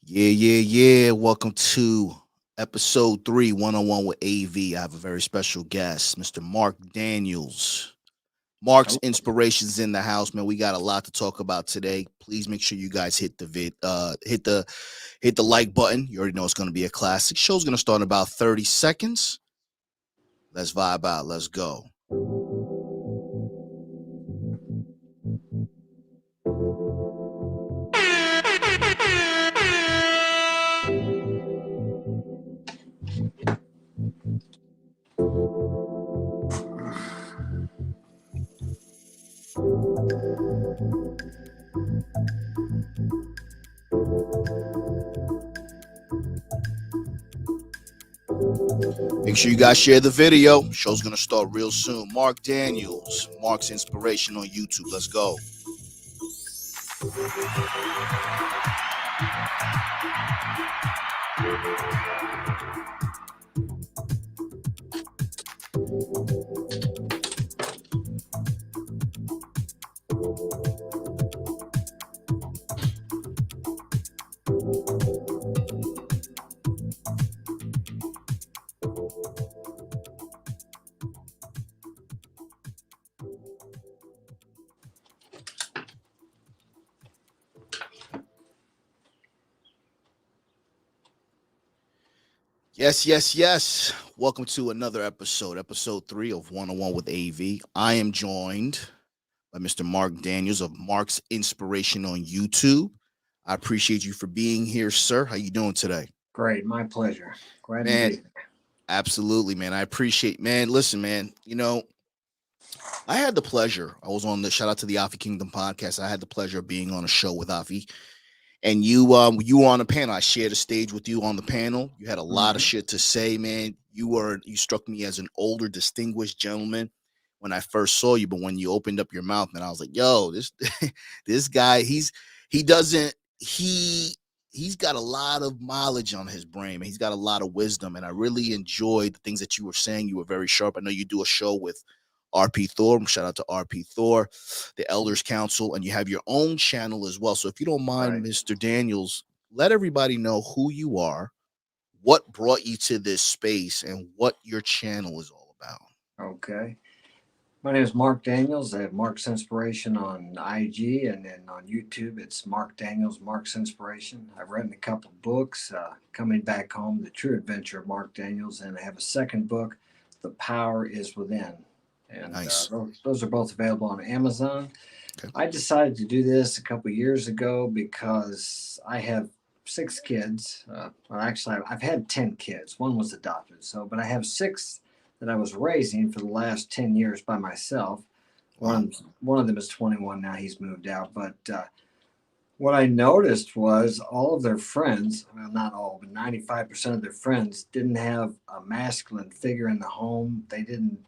Yeah. Welcome to episode 3, 101 with AV. I have a very special guest, Mr. Mark Daniels. Mark's Oh, inspirations in the house, man. We got a lot to talk about today. Please make sure you guys hit the like button. You already know it's going to be a classic. Show's going to start in about 30 seconds. Let's vibe out. Let's go. Make sure you guys share the video. Show's going to start real soon. Mark Daniels, Mark's Inspiration on YouTube. Let's go. Yes. Welcome to another episode 3 of 101 with AV. I am joined by Mr. Mark Daniels of Mark's Inspiration on YouTube. I appreciate you for being here, sir. How you doing today? great. My pleasure. Glad to Man, be here. absolutely, man. I appreciate, man. Listen, man, I had the pleasure. I was on the shout out to the Afi Kingdom podcast. I had the pleasure of being on a show with Afi. And you were on the panel. I shared a stage with you on the panel. You had a lot of Mhm. shit to say, man. You struck me as an older, distinguished gentleman when I first saw you. But when you opened up your mouth, man, I was like, yo, this this guy, he doesn't he's got a lot of mileage on his brain, man. He's got a lot of wisdom. And I really enjoyed the things that you were saying. You were very sharp. I know you do a show with RP Thor. Shout out to RP Thor, the Elders Council, and you have your own channel as well. So if you don't mind, Right. Mr. Daniels, let everybody know who you are, what brought you to this space, and what your channel is all about. Okay. My name is Mark Daniels. I have Mark's Inspiration on IG, and then on YouTube, it's Mark Daniels, Mark's Inspiration. I've written a couple of books, Coming Back Home, The True Adventure of Mark Daniels, and I have a second book, The Power is Within. And Nice. those are both available on Amazon. Okay. I decided to do this a couple years ago because I have 6 kids. Well, actually, I've had 10 kids. One was adopted. So, but I have 6 that I was raising for the last 10 years by myself. Wow. One of them is 21 now. He's moved out. But what I noticed was all of their friends, well, not all, but 95% of their friends didn't have a masculine figure in the home. They didn't.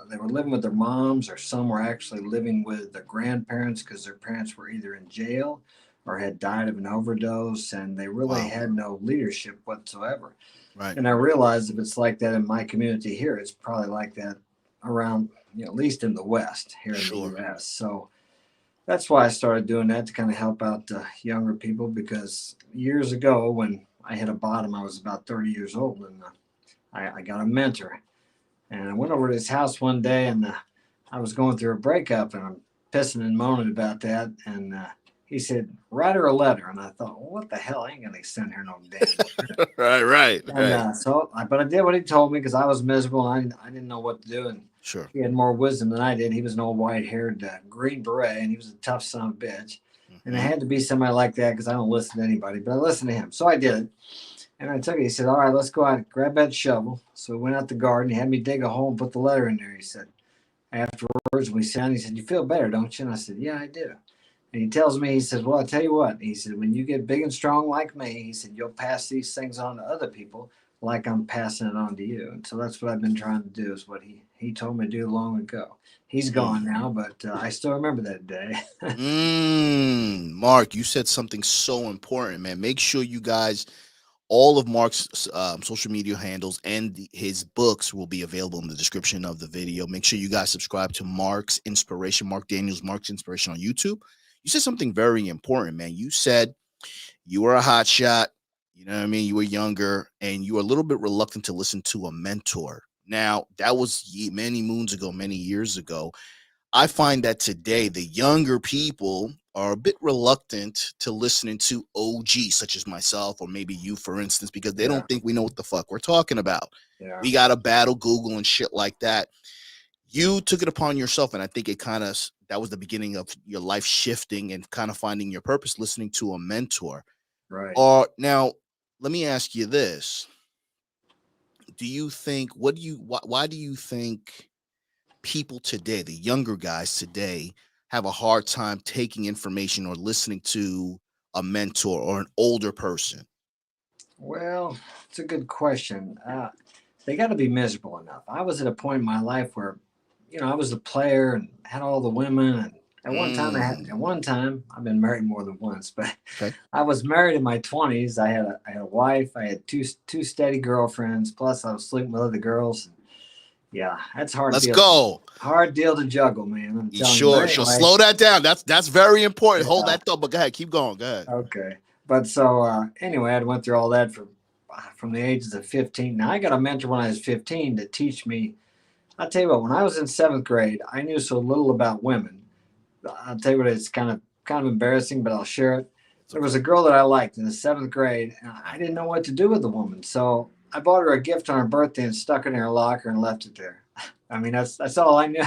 They were living with their moms, or some were actually living with their grandparents because their parents were either in jail or had died of an overdose, and they really Wow. had no leadership whatsoever. Right. And I realized if it's like that in my community here, it's probably like that around, at least in the West here in the Sure. U.S. So that's why I started doing that, to kind of help out younger people, because years ago when I hit a bottom, I was about 30 years old, and I got a mentor. And I went over to his house one day, and I was going through a breakup, and I'm pissing and moaning about that. And he said, "Write her a letter." And I thought, well, what the hell? I ain't going to send her no damn letter. And Right. but I did what he told me because I was miserable, and I didn't know what to do. And Sure. he had more wisdom than I did. He was an old white haired green beret, and he was a tough son of a bitch. And it Hmm. had to be somebody like that because I don't listen to anybody, but I listened to him. So I did it. And I took it. He said, "All right, let's go out, grab that shovel." So we went out the garden. He had me dig a hole and put the letter in there. He said, afterwards, we sat down, he said, "You feel better, don't you?" And I said, "Yeah, I do." And he tells me, he says, "Well, I'll tell you what." He said, "When you get big and strong like me," he said, "you'll pass these things on to other people like I'm passing it on to you." And so that's what I've been trying to do, is what he told me to do long ago. He's gone Mm. now, but I still remember that day. Mark, you said something so important, man. Make sure you guys, all of Mark's social media handles and his books will be available in the description of the video. Make sure you guys subscribe to Mark's Inspiration, Mark Daniels, Mark's Inspiration on YouTube. You said something very important, man. You said You were a hot shot. You know what I mean? You were younger and you were a little bit reluctant to listen to a mentor. Now, that was many moons ago, many years ago. I find that today the younger people are a bit reluctant to listening to OG, such as myself or maybe you, for instance, because they Yeah, don't think we know what the fuck we're talking about. yeah, We got to battle Google and shit like that. You took it upon yourself, and I think it kind of that was the beginning of your life shifting and kind of finding your purpose, listening to a mentor. right. Or now, let me ask you this: do you think why do you think people today, the younger guys today, have a hard time taking information or listening to a mentor or an older person? Well, it's a good question. They got to be miserable enough. I was at a point in my life where, I was the player and had all the women. And at Mm, one time, I've been married more than once, but okay, I was married in my 20s. I had a wife. I had two steady girlfriends. Plus, I was sleeping with other girls. Yeah, that's a let's go. hard deal to juggle, man. I'm You telling you. But sure? anyway, Slow that down. That's very important. Hold yeah, that thought. But go ahead, keep going. Go ahead. okay. But so anyway, I went through all that from the ages of 15. Now I got a mentor when I was 15 to teach me. I'll tell you what. When I was in seventh grade, I knew so little about women. I'll tell you what. It's kind of embarrassing, but I'll share it. It's There was okay. a girl that I liked in the seventh grade, and I didn't know what to do with the woman. So I bought her a gift on her birthday and stuck it in her locker and left it there. I mean, that's all I knew.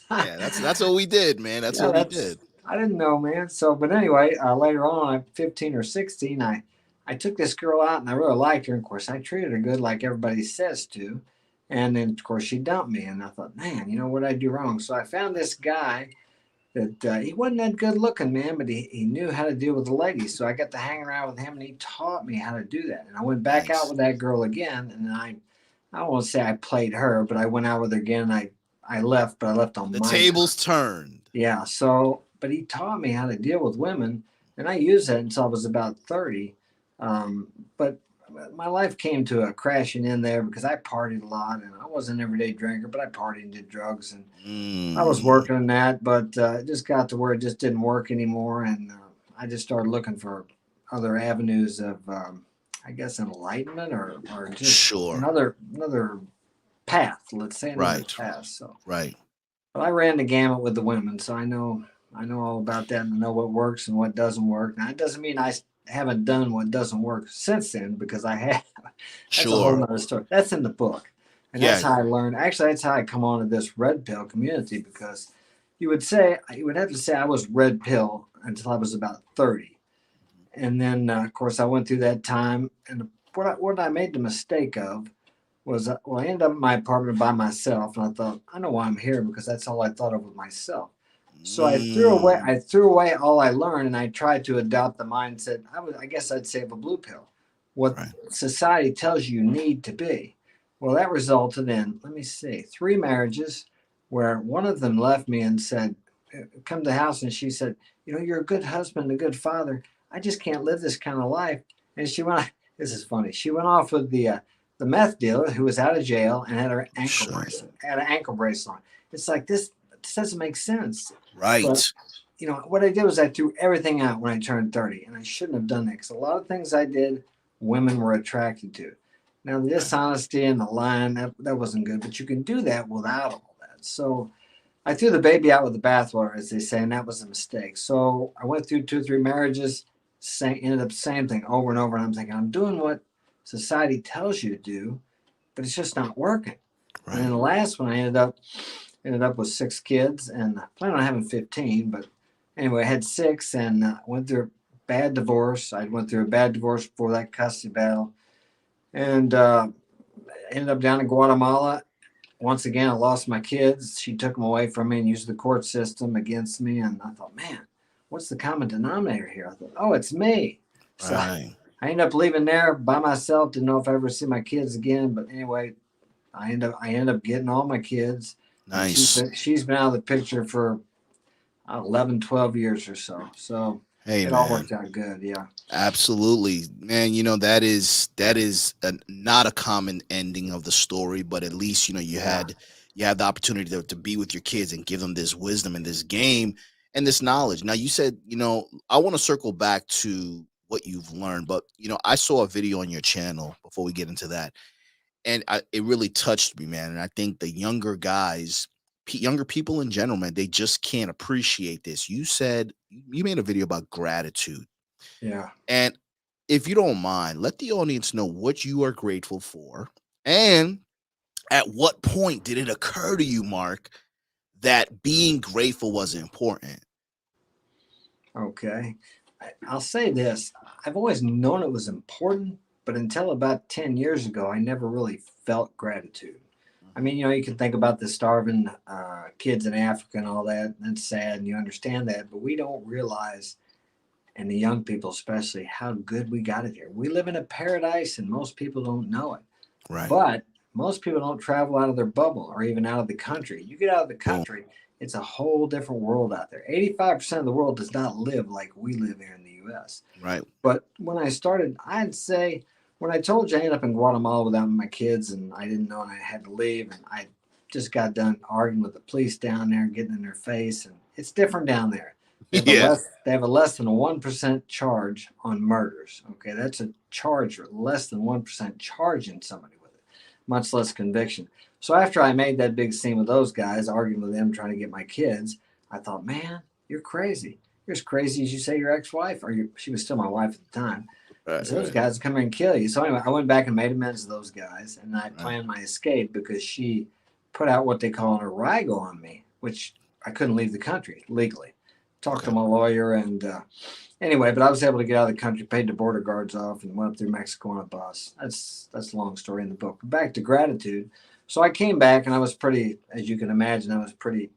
Yeah, that's what we did, man. That's Yeah, what we that's did. I didn't know, man. So, but anyway, later on, at 15 or 16, I took this girl out and I really liked her. And of course, I treated her good, like everybody says to. And then, of course, she dumped me, and I thought, man, what did I do wrong? So I found this guy that he wasn't that good looking, man, but he knew how to deal with the ladies. So I got to hang around with him, and he taught me how to do that. And I went back out Nice. with that girl again, and I won't say I played her, but I went out with her again. And I left, but I left on The my tables terms. turned. Yeah. So, but he taught me how to deal with women, and I used that until I was about 30. But my life came to a crashing in there because I partied a lot, and I wasn't an everyday drinker, but I partied and did drugs, and I was Mm, working on that. But it just got to where it just didn't work anymore, and I just started looking for other avenues of, I guess, enlightenment or just sure. another path. Let's say another Right. path. So. Right. But I ran the gamut with the women, so I know all about that and I know what works and what doesn't work. Now it doesn't mean I haven't done what doesn't work since then because I have. That's a whole Sure. nother story. That's in the book, and that's Yeah. how I learned. Actually, that's how I come onto this red pill community because you would have to say I was red pill until I was about 30, and then of course I went through that time and what I made the mistake of was well, I ended up in my apartment by myself, and I thought, I know why I'm here because that's all I thought of with myself. So Mm, I threw away all I learned, and I tried to adopt the mindset. I guess I'd say of a blue pill, what right. society tells you need to be. Well, that resulted in let me see, three marriages, where one of them left me and said, "Come to the house," and she said, you're a good husband, a good father. I just can't live this kind of life. And she went. This is funny. She went off with the meth dealer who was out of jail and had her ankle Sure. bracelet, had an ankle bracelet on. It's like this doesn't make sense. Right. But what I did was I threw everything out when I turned 30, and I shouldn't have done that because a lot of things I did, women were attracted to. Now the Right. dishonesty and the lying that wasn't good, but you can do that without all that. So I threw the baby out with the bathwater, as they say, and that was a mistake. So I went through two or three marriages, ended up same thing over and over, and I'm thinking I'm doing what society tells you to do, but it's just not working. And then Right. the last one, I ended up with six kids, and I planned on having 15, but anyway, I had six, and went through a bad divorce. I went through a bad divorce before that custody battle, and ended up down in Guatemala. Once again, I lost my kids. She took them away from me and used the court system against me. And I thought, man, what's the common denominator here? I thought, oh, it's me. So Right. I ended up leaving there by myself. Didn't know if I ever see my kids again. But anyway, I end up getting all my kids, and Nice. she's been out of the picture for 11, 12 years or so. So Hey, it all man. worked out good. Yeah. Absolutely, man. That is not a common ending of the story, but at least Yeah. you had the opportunity to be with your kids and give them this wisdom and this game and this knowledge. Now, you said I want to circle back to what you've learned. But I saw a video on your channel before we get into that, and it really touched me, man. And I think the younger guys, younger people in general, man, they just can't appreciate this. You said you made a video about gratitude, Yeah. and if you don't mind, let the audience know what you are grateful for, and at what point did it occur to you, Mark, that being grateful was important? Okay. I'll say this. I've always known it was important, but until about 10 years ago, I never really felt gratitude. I mean, you can think about the starving kids in Africa and all that. And it's sad, and you understand that, but we don't realize, and the young people especially, how good we got it here. We live in a paradise, and most people don't know it. Right. But most people don't travel out of their bubble or even out of the country. You get out of the Boom. country, it's a whole different world out there. 85% of the world does not live like we live here in the US. Right. But when I started, I'd say, when I told you I ended up in Guatemala without my kids and I didn't know and I had to leave, and I just got done arguing with the police down there, getting in their face, and it's different down there. Yeah. They have a less than a 1% charge on murders. Okay, that's a charge, or less than 1% charging somebody with it, much less conviction. So after I made that big scene with those guys, arguing with them, trying to get my kids, I thought, man, you're crazy. You're as crazy as you say your ex-wife, or she was still my wife at the time. Right, So those right. guys will come here and kill you. So anyway, I went back and made amends to those guys, and I Right. planned my escape because she put out what they call an arrigo on me, which I couldn't leave the country legally. Talked to my lawyer, and anyway, but I was able to get out of the country, paid the border guards off, and went up through Mexico on a bus. That's a long story in the book. But back to gratitude. So I came back, and I was pretty, as you can imagine, I was pretty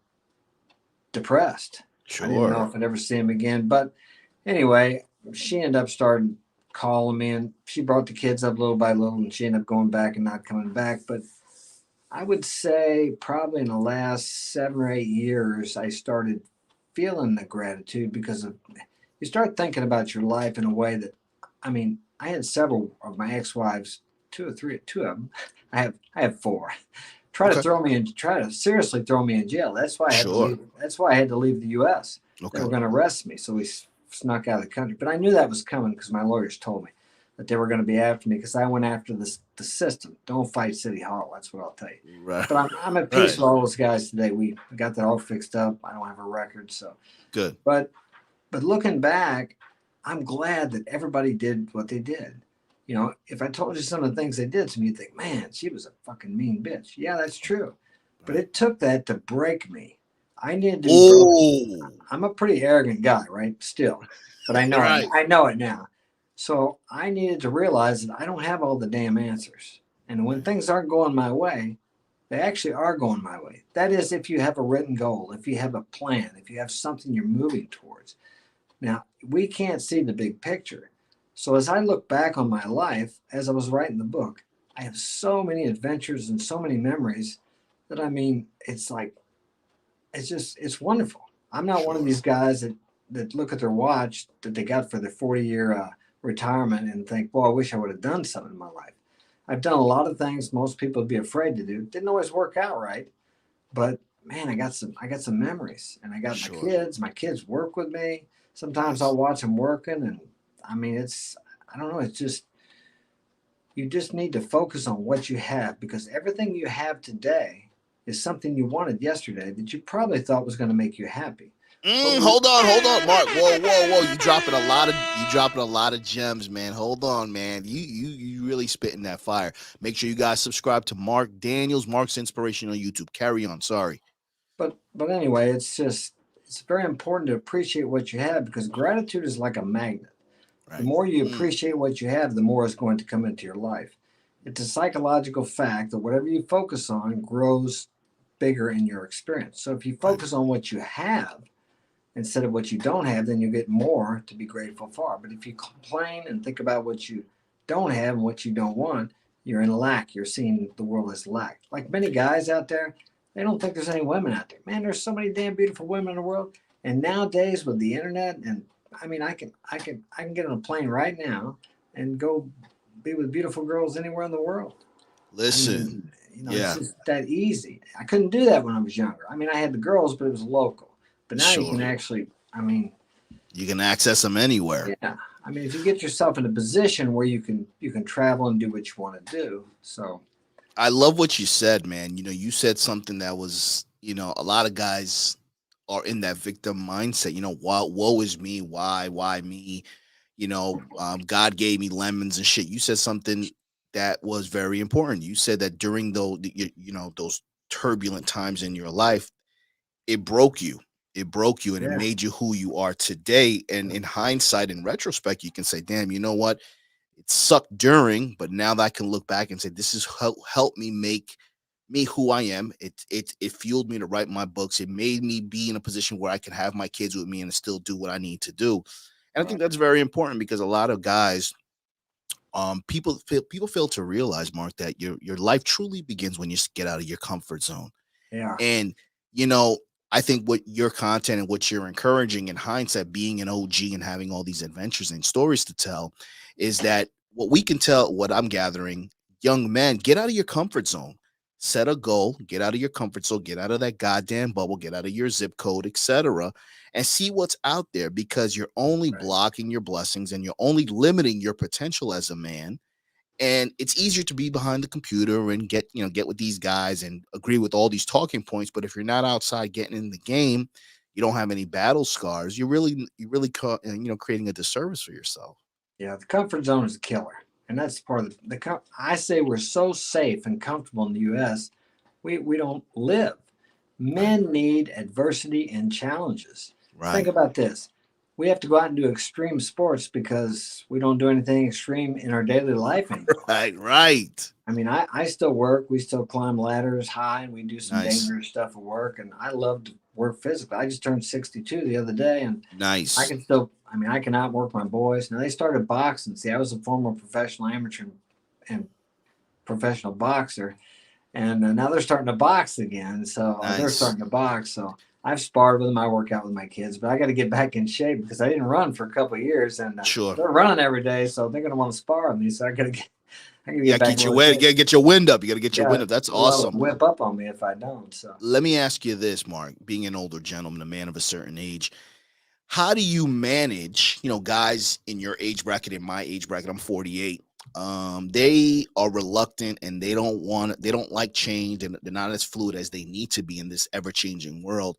depressed. Sure. I didn't know if I'd ever see him again. But anyway, she ended up starting calling me, and she brought the kids up little by little, and she ended up going back and not coming back. But I would say probably in the last 7 or 8 years, I started feeling the gratitude because you start thinking about your life in a way that, I mean, I had several of my ex-wives, two of them. I have four. Try to seriously throw me in jail. That's why I had to Sure. leave. That's why I had to leave the U.S. Okay. They were going to arrest me, so we snuck out of the country. But I knew that was coming because my lawyers told me that they were going to be after me because I went after the system. Don't fight City Hall. That's what I'll tell you. Right. But I'm at peace with all those guys today. We got that all fixed up. I don't have a record, so Good. But looking back, I'm glad that everybody did what they did. If I told you some of the things they did to me, you'd think, man, she was a fucking mean bitch. Yeah, that's true. But it took that to break me. I needed to be broken. I'm a pretty arrogant guy, right? Still. But I know Right. it. I know it now. So I needed to realize that I don't have all the damn answers. And when things aren't going my way, they actually are going my way. That is, if you have a written goal, if you have a plan, if you have something you're moving towards. Now, we can't see the big picture. So as I look back on my life, as I was writing the book, I have so many adventures and so many memories that, I mean, it's like, it's wonderful. I'm not one of these guys that look at their watch that they got for their 40-year retirement and think, well, I wish I would have done something in my life. I've done a lot of things most people would be afraid to do. Didn't always work out right, but man, I got some memories, and I got my kids. My kids work with me. Sometimes I'll watch them working, and I mean, I don't know. It's just, you just need to focus on what you have, because everything you have today is something you wanted yesterday that you probably thought was going to make you happy. Hold on, Mark. Whoa! You dropping a lot of gems, man. Hold on, man. You really spitting that fire. Make sure you guys subscribe to Mark Daniels, Mark's Inspiration on YouTube. Carry on. Sorry. But anyway, it's very important to appreciate what you have, because gratitude is like a magnet. Right. The more you appreciate what you have, the more it's going to come into your life. It's a psychological fact that whatever you focus on grows bigger in your experience. So if you focus on what you have instead of what you don't have, then you get more to be grateful for. But if you complain and think about what you don't have and what you don't want, you're in lack. You're seeing the world as lack. Like many guys out there, they don't think there's any women out there. Man, there's so many damn beautiful women in the world. And nowadays with the internet, and I mean, I can get on a plane right now and go be with beautiful girls anywhere in the world. Listen, It's just that easy. I couldn't do that when I was younger. I mean, I had the girls, but it was local. But now you can actually, I mean, you can access them anywhere. Yeah, I mean, if you get yourself in a position where you can travel and do what you want to do. So I love what you said, man. You said something that was, a lot of guys are in that victim mindset. Woe is me. Why me? God gave me lemons and shit. You said something that was very important. You said that during those turbulent times in your life, it broke you. It broke you and it yeah, made you who you are today. And in hindsight, in retrospect, you can say, damn, you know what? It sucked during, but now that I can look back and say, this is helped me make me who I am. It fueled me to write my books. It made me be in a position where I can have my kids with me and still do what I need to do. And I think right. that's very important because a lot of guys, people fail to realize, Mark, that your life truly begins when you get out of your comfort zone. Yeah, And, you know, I think what your content and what you're encouraging in hindsight, being an OG and having all these adventures and stories to tell, is that what we can tell, what I'm gathering, young men, get out of your comfort zone. Set a goal, get out of your comfort zone, get out of that goddamn bubble, get out of your zip code, etc., and see what's out there because you're only right. blocking your blessings and you're only limiting your potential as a man. And it's easier to be behind the computer and get with these guys and agree with all these talking points, but if you're not outside getting in the game, you don't have any battle scars, creating a disservice for yourself. Yeah, the comfort zone is a killer, and that's part of I say we're so safe and comfortable in the U.S. We don't live. Right. Men need adversity and challenges. Think Right. about this. We have to go out and do extreme sports because we don't do anything extreme in our daily life anymore. Right. I mean, I still work. We still climb ladders high, and we do some Nice. dangerous stuff at work. And I love to work physically. I just turned 62 the other day, and I Nice. can still. I mean, I can outwork my boys. Now they started boxing. See, I was a former professional amateur and professional boxer, and now they're starting to box again. So they're Nice. starting to box. So I've sparred with them. I work out with my kids, but I got to get back in shape because I didn't run for a couple of years, and Sure. they're running every day. So they're going to want to spar with me. So I got to You get gotta back get in your real wind. You shape. gotta get your wind up. You gotta get your Yeah, wind up. That's they'll awesome. whip up on me if I don't. So Let me ask you this, Mark. Being an older gentleman, a man of a certain age, how do you manage, guys in your age bracket, in my age bracket, I'm 48. They are reluctant and they don't like change and they're not as fluid as they need to be in this ever-changing world.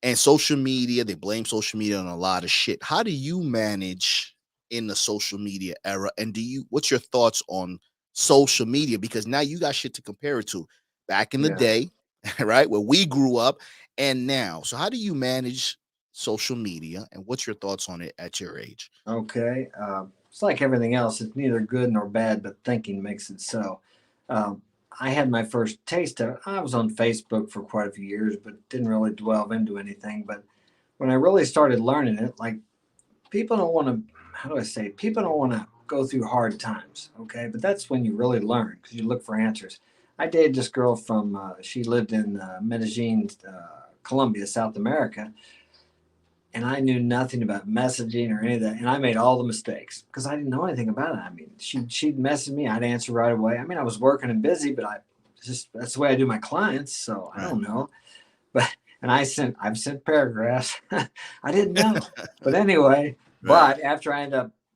And social media, they blame social media on a lot of shit. How do you manage in the social media era? And what's your thoughts on social media? Because now you got shit to compare it to back in the yeah. day, right? Where we grew up and now. So how do you manage social media and what's your thoughts on it at your age? Okay. It's like everything else. It's neither good nor bad, but thinking makes it so. Um, I had my first taste of it. I was on Facebook for quite a few years, but didn't really delve into anything. But when I really started learning it, like people don't want to, how do I say, people don't want to go through hard times. Okay. But that's when you really learn because you look for answers. I dated this girl from, she lived in Medellin, Colombia, South America, and I knew nothing about messaging or any of that, and I made all the mistakes because I didn't know anything about it. I mean, she'd message me, I'd answer right away. I mean, I was working and busy, but I just that's the way I do my clients, so I Right. don't know. But and I've sent paragraphs. I didn't know, but anyway. Right. But after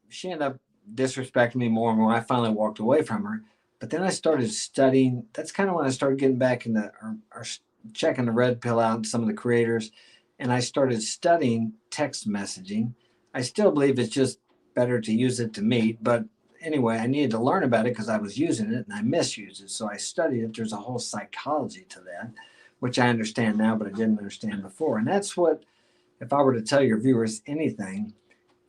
she ended up disrespecting me more and more. I finally walked away from her. But then I started studying. That's kind of when I started getting back into or checking the red pill out and some of the creators, and I started studying text messaging. I still believe it's just better to use it to meet, but anyway, I needed to learn about it because I was using it and I misused it. So I studied it. There's a whole psychology to that, which I understand now, but I didn't understand before. And that's what, if I were to tell your viewers anything,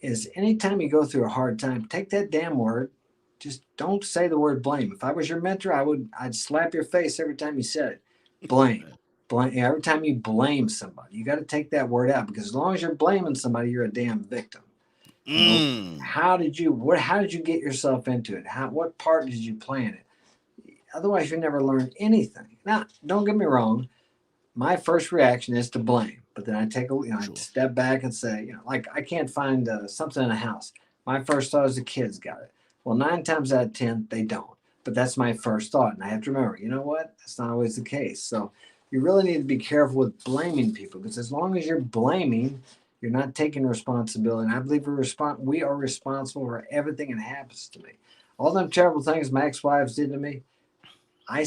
is anytime you go through a hard time, take that damn word. Just don't say the word blame. If I was your mentor, I'd slap your face every time you said it. Blame. Blame. Every time you blame somebody, you got to take that word out because as long as you're blaming somebody, you're a damn victim. You know, Mm. how did you get yourself into it? What part did you play in it? Otherwise you never learn anything. Now, don't get me wrong, my first reaction is to blame, but then I take I Sure. step back and say, like I can't find something in a house. My first thought is the kids got it. Well, 9 times out of 10, they don't. But that's my first thought, and I have to remember, you know what? That's not always the case. So you really need to be careful with blaming people because as long as you're blaming, You're not taking responsibility. And I believe we are responsible for everything that happens to me. All them terrible things my ex-wives did to me, I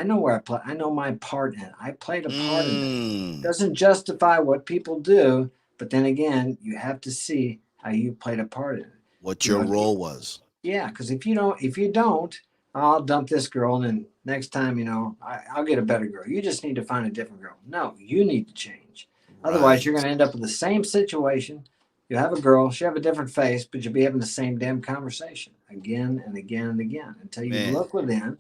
know where I play. I know my part in it. I played a part in it. Mm. Doesn't justify what people do, but then again, you have to see how you played a part in it. What You your know, role was. yeah, because if you don't, I'll dump this girl, and then next time, I'll get a better girl. You just need to find a different girl. No, you need to change. Otherwise, you're Right. going to end up with the same situation. You have a girl, she have a different face, but you'll be having the same damn conversation again and again and again until you Man. look within.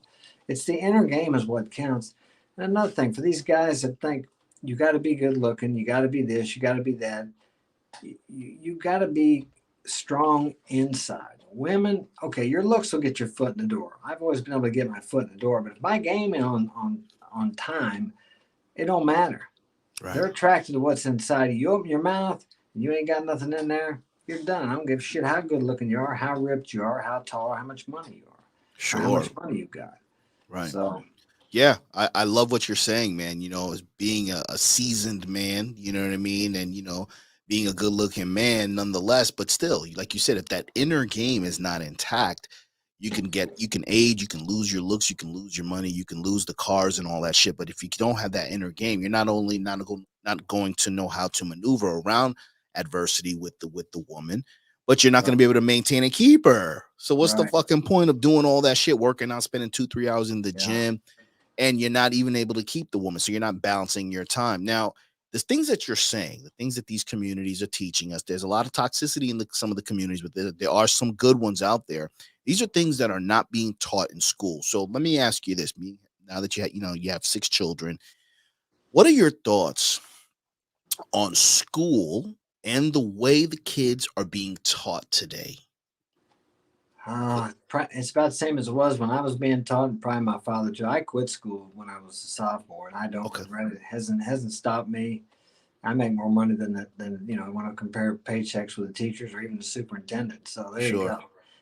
It's the inner game is what counts. And another thing for these guys that think you got to be good looking, you got to be this, you got to be that. You got to be strong inside. Women, okay, your looks will get your foot in the door. I've always been able to get my foot in the door, but if my game is on time, it don't matter. Right. They're attracted to what's inside you. You open your mouth and you ain't got nothing in there, you're done. I don't give a shit how good looking you are, how ripped you are, how tall, or how much money you are, or how Sure. much money you've got. Right. So Yeah, I love what you're saying, man. As being a seasoned man, you know what I mean? And, being a good looking man nonetheless, but still, like you said, if that inner game is not intact, you can age, you can lose your looks, you can lose your money, you can lose the cars and all that shit. But if you don't have that inner game, you're not only not going to know how to maneuver around adversity with the woman, but you're not going to right, be able to maintain and keep her. So what's the right, fucking point of doing all that shit, working out, spending 2-3 hours in the yeah, gym, and you're not even able to keep the woman? So you're not balancing your time. Now, the things that you're saying, the things that these communities are teaching us, there's a lot of toxicity in some of the communities, but there are some good ones out there. These are things that are not being taught in school. So let me ask you this: now that you have 6 children, what are your thoughts on school and the way the kids are being taught today? It's about the same as it was when I was being taught, and probably my father too. I quit school when I was a sophomore, and I don't Okay, regret it. Hasn't stopped me. I make more money than when I compare paychecks with the teachers or even the superintendent. So there you sure, go.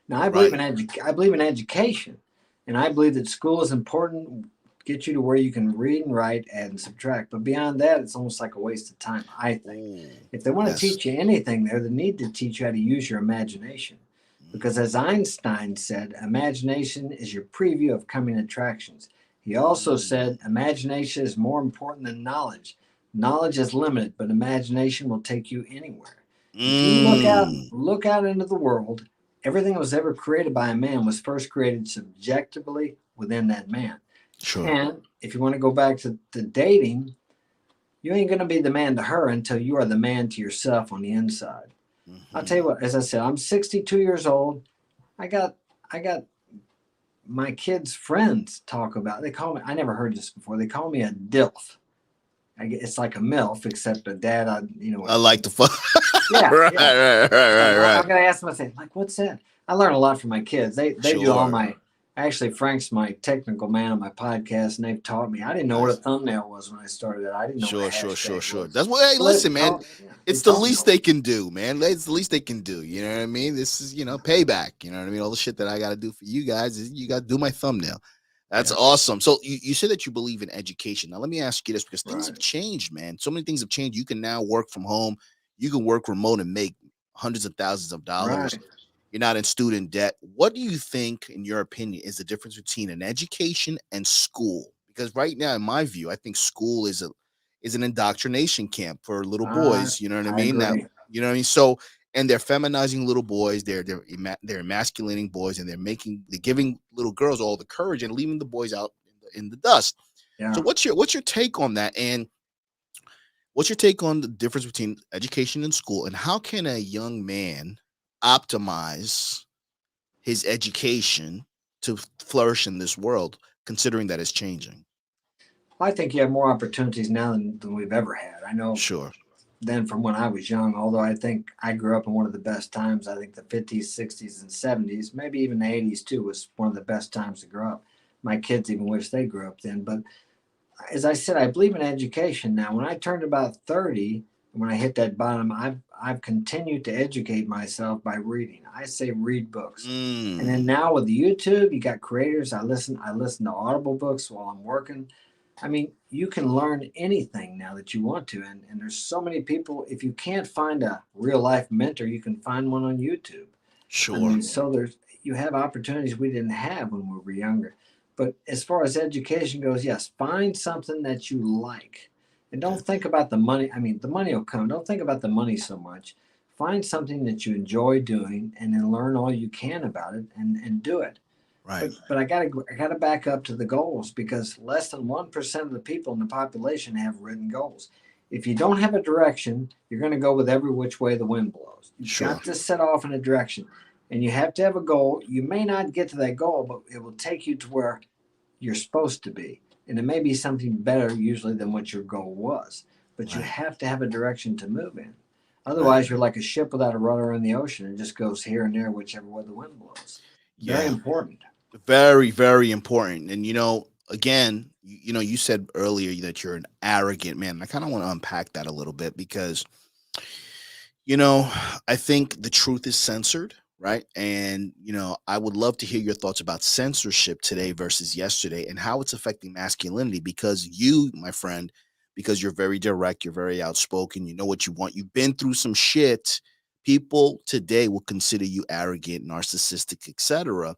Now I believe right. in I believe in education, and I believe that school is important. Get you to where you can read and write, add and subtract. But beyond that, it's almost like a waste of time. I think Ooh, if they want to yes. teach you anything, there they need to teach you how to use your imagination. Because as Einstein said, imagination is your preview of coming attractions. He also Mm, said imagination is more important than knowledge. Knowledge is limited, but imagination will take you anywhere. If you mm, look out into the world, everything that was ever created by a man was first created subjectively within that man. sure. And if you want to go back to dating, you ain't going to be the man to her until you are the man to yourself on the inside. I'll tell you Hmm. what, as I said, I'm 62 years old. I got I got my kids' friends talk about. They call me. I never heard this before. They call me a dilf. It's like a milf, except a dad. I like the fun. Yeah, Right, yeah. right, right, right, And right. I'm gonna ask them. I say, like, what's that? I learn a lot from my kids. They do all Sure. my. Actually, Frank's my technical man on my podcast, and they've taught me. I didn't know what a Nice. thumbnail was when I started it. I didn't know what a Sure, sure, sure, hashtag sure. was. That's what. Hey, So listen, man. yeah, they It's the taught me least all. they can do, man. It's the least they can do. You know what I mean? This is, payback. You know what I mean? All the shit that I got to do for you guys is you got to do my thumbnail. That's Yeah, awesome. So you said that you believe in education. Now let me ask you this, because things have right, changed, man. So many things have changed. You can now work from home. You can work remote and make hundreds of thousands of dollars. right. You're not in student debt. What do you think, in your opinion, is the difference between an education and school? Because right now, in my view, I think school is an indoctrination camp for little I boys. You know what I I mean? Now, agree. you know what I mean. So, and they're feminizing little boys. They're emasculating boys, and they're giving little girls all the courage and leaving the boys out in the dust. So, Yeah. what's your take on that? And what's your take on the difference between education and school? And how can a young man optimize his education to flourish in this world, considering that it's changing? I think you have more opportunities now than we've ever had. I know Sure. then from when I was young, although I think I grew up in one of the best times. I think the 50s, 60s, and 70s, maybe even the 80s too, was one of the best times to grow up. My kids even wish they grew up then. But as I said, I believe in education now. When I turned about 30, when I hit that bottom, I've continued to educate myself by reading. I say read books. And then Mm, now with the YouTube, you got creators. I listen to Audible books while I'm working. I mean, you can learn anything now that you want to. And there's so many people. If you can't find a real life mentor, you can find one on YouTube. I Sure. mean, so there's you have opportunities we didn't have when we were younger. But as far as education goes, yes, find something that you like. And Okay. don't think about the money. I mean, the money will come. Don't think about the money so much. Find something that you enjoy doing and then learn all you can about it and do it. Right. But I gotta back up to the goals because less than 1% of the people in the population have written goals. If you don't have a direction, you're going to go with every which way the wind blows. You've Sure. got to set off in a direction, and you have to have a goal. You may not get to that goal, but it will take you to where you're supposed to be, and it may be something better usually than what your goal was. But you Right. have to have a direction to move in. Right. Otherwise, you're like a ship without a rudder in the ocean. It just goes here and there, whichever way the wind blows. Very Yeah. important. Very, very important. And again, you said earlier that you're an arrogant man. I kind of want to unpack that a little bit because you know, I think the truth is censored, right? And, I would love to hear your thoughts about censorship today versus yesterday and how it's affecting masculinity because you, my friend, because you're very direct, you're very outspoken, you know what you want, you've been through some shit. People today will consider you arrogant, narcissistic, etc.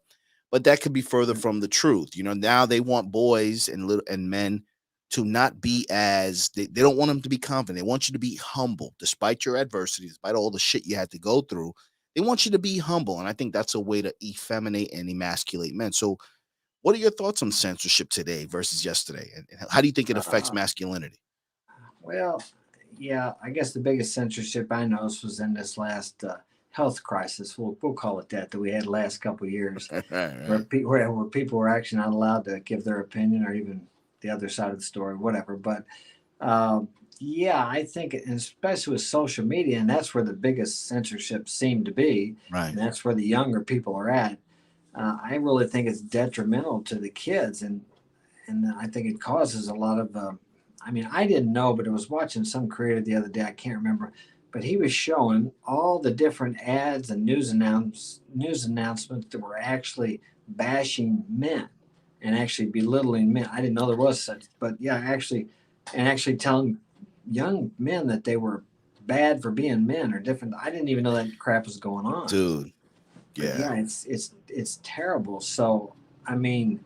But that could be further from the truth. Now they want boys and men to not be as they don't want them to be confident. They want you to be humble despite your adversity, despite all the shit you had to go through. They want you to be humble. And I think that's a way to effeminate and emasculate men. So what are your thoughts on censorship today versus yesterday? And how do you think it affects Uh, masculinity? Well, yeah, I guess the biggest censorship I noticed was in this last health crisis. We'll call it that we had the last couple of years, Right, where, right, where people were actually not allowed to give their opinion or even the other side of the story, whatever. But um, yeah, I think, and especially with social media, and that's where the biggest censorship seemed to be, right. and that's where the younger people are at. I really think it's detrimental to the kids, and I think it causes a lot of. I mean, I didn't know, but I was watching some creator the other day. I can't remember, but he was showing all the different ads and news announcements that were actually bashing men and actually belittling men. I didn't know there was such, but yeah, actually telling young men that they were bad for being men or different. I didn't even know that crap was going on. Dude. But Yeah. yeah, it's terrible. So I mean,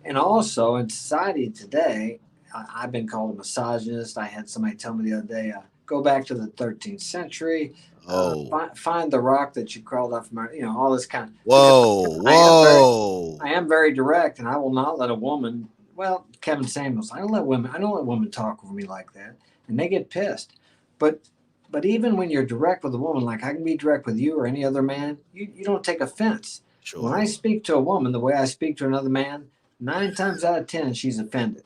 and also in society today, I've been called a misogynist. I had somebody tell me the other day, go back to the 13th century, Oh. find the rock that you crawled off from, all this kind of, because Whoa. I am very, Whoa. I am very direct, and I will not let a woman. Well, Kevin Samuels, I don't let women talk over me like that, and they get pissed. But but even when you're direct with a woman, like I can be direct with you or any other man, you don't take offense. When Sure. I speak to a woman the way I speak to another man, 9 times out of 10, she's offended.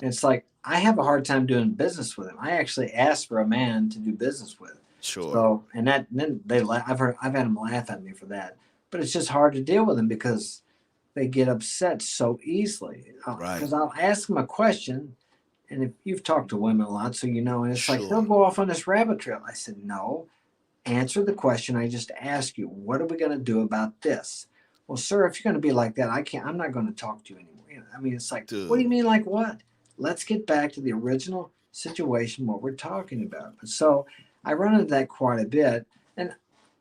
And it's like, I have a hard time doing business with him. I actually asked for a man to do business with. Sure. So, and then they laugh. I've had them laugh at me for that. But it's just hard to deal with them because they get upset so easily. Right. Because I'll ask them a question, and if you've talked to women a lot, so you know, and it's like they'll Sure. go off on this rabbit trail. I said, no, answer the question I just asked you. What are we going to do about this? Well, sir, if you're going to be like that, I'm not going to talk to you anymore. I mean, it's like, what do you Dude. mean, like what? Let's get back to the original situation, what we're talking about. So I run into that quite a bit, and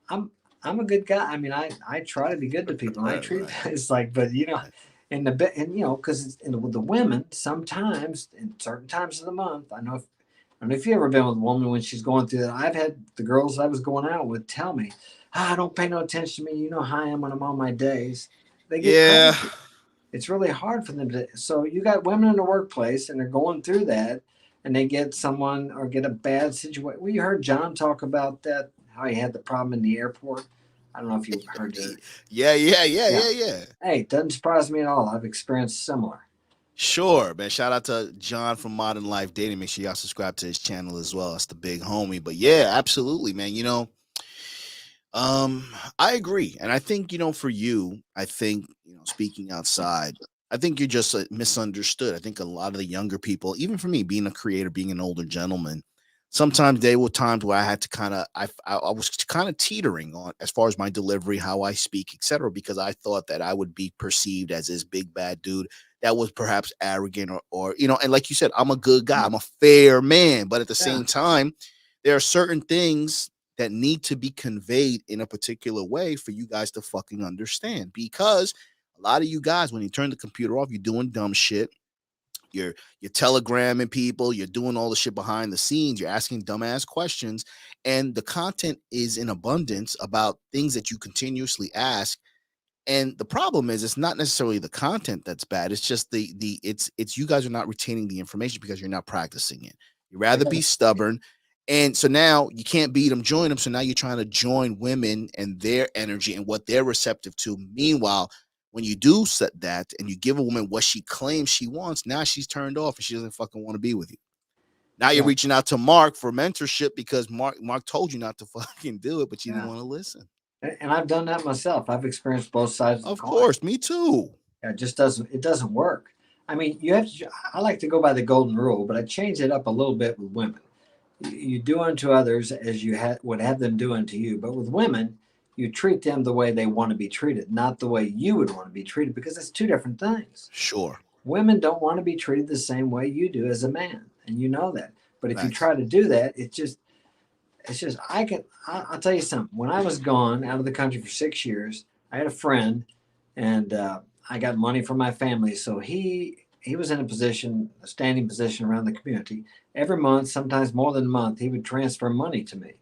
I'm I'm a good guy. I mean, I try to be good to people, and I Right, treat right. it's like, but in the bit, and because with the women, sometimes in certain times of the month, I don't know if you ever been with a woman when she's going through that. I've had the girls I was going out with tell me, don't pay no attention to me. You know how I am when I'm on my days. They get Yeah. crazy. It's really hard for them to. So you got women in the workplace and they're going through that, and they get someone or get a bad situation. Well, you heard John talk about that, how he had the problem in the airport. I don't know if you heard that. Yeah, yeah, yeah, Yeah. yeah, yeah. Hey, it doesn't surprise me at all. I've experienced similar. Sure, man. Shout out to John from Modern Life Dating. Make sure y'all subscribe to his channel as well. That's the big homie. But yeah, absolutely, man. Um, I agree. And I think, for you, I think, speaking outside, I think you're just misunderstood. I think a lot of the younger people, even for me, being a creator, being an older gentleman, sometimes there were times where I had to kind of, I was kind of teetering on as far as my delivery, how I speak, etc., because I thought that I would be perceived as this big bad dude that was perhaps arrogant or and like you said, I'm a good guy, I'm a fair man, but at the same time, there are certain things that need to be conveyed in a particular way for you guys to fucking understand, because a lot of you guys, when you turn the computer off, you're doing dumb shit. You're telegramming people, you're doing all the shit behind the scenes, you're asking dumbass questions, and the content is in abundance about things that you continuously ask. And the problem is, it's not necessarily the content that's bad. It's just it's you guys are not retaining the information because you're not practicing it. You rather be stubborn. And so now you can't beat them, join them. So now you're trying to join women and their energy and what they're receptive to. Meanwhile, when you do set that and you give a woman what she claims she wants, now she's turned off and she doesn't fucking want to be with you. Now you're reaching out to Mark for mentorship because Mark told you not to fucking do it, but you didn't want to listen. And I've done that myself. I've experienced both sides of the coin. Of course, me too. It just doesn't work. I mean, you have to. I like to go by the golden rule, but I change it up a little bit with women. You do unto others as you would have them do unto you. But with women, you treat them the way they want to be treated, not the way you would want to be treated, because it's two different things. Sure. Women don't want to be treated the same way you do as a man, and you know that. But if you try to do that, it's just I'll tell you something. When I was gone out of the country for 6 years, I had a friend, and I got money from my family. So he was in a standing position around the community. Every month, sometimes more than a month, he would transfer money to me.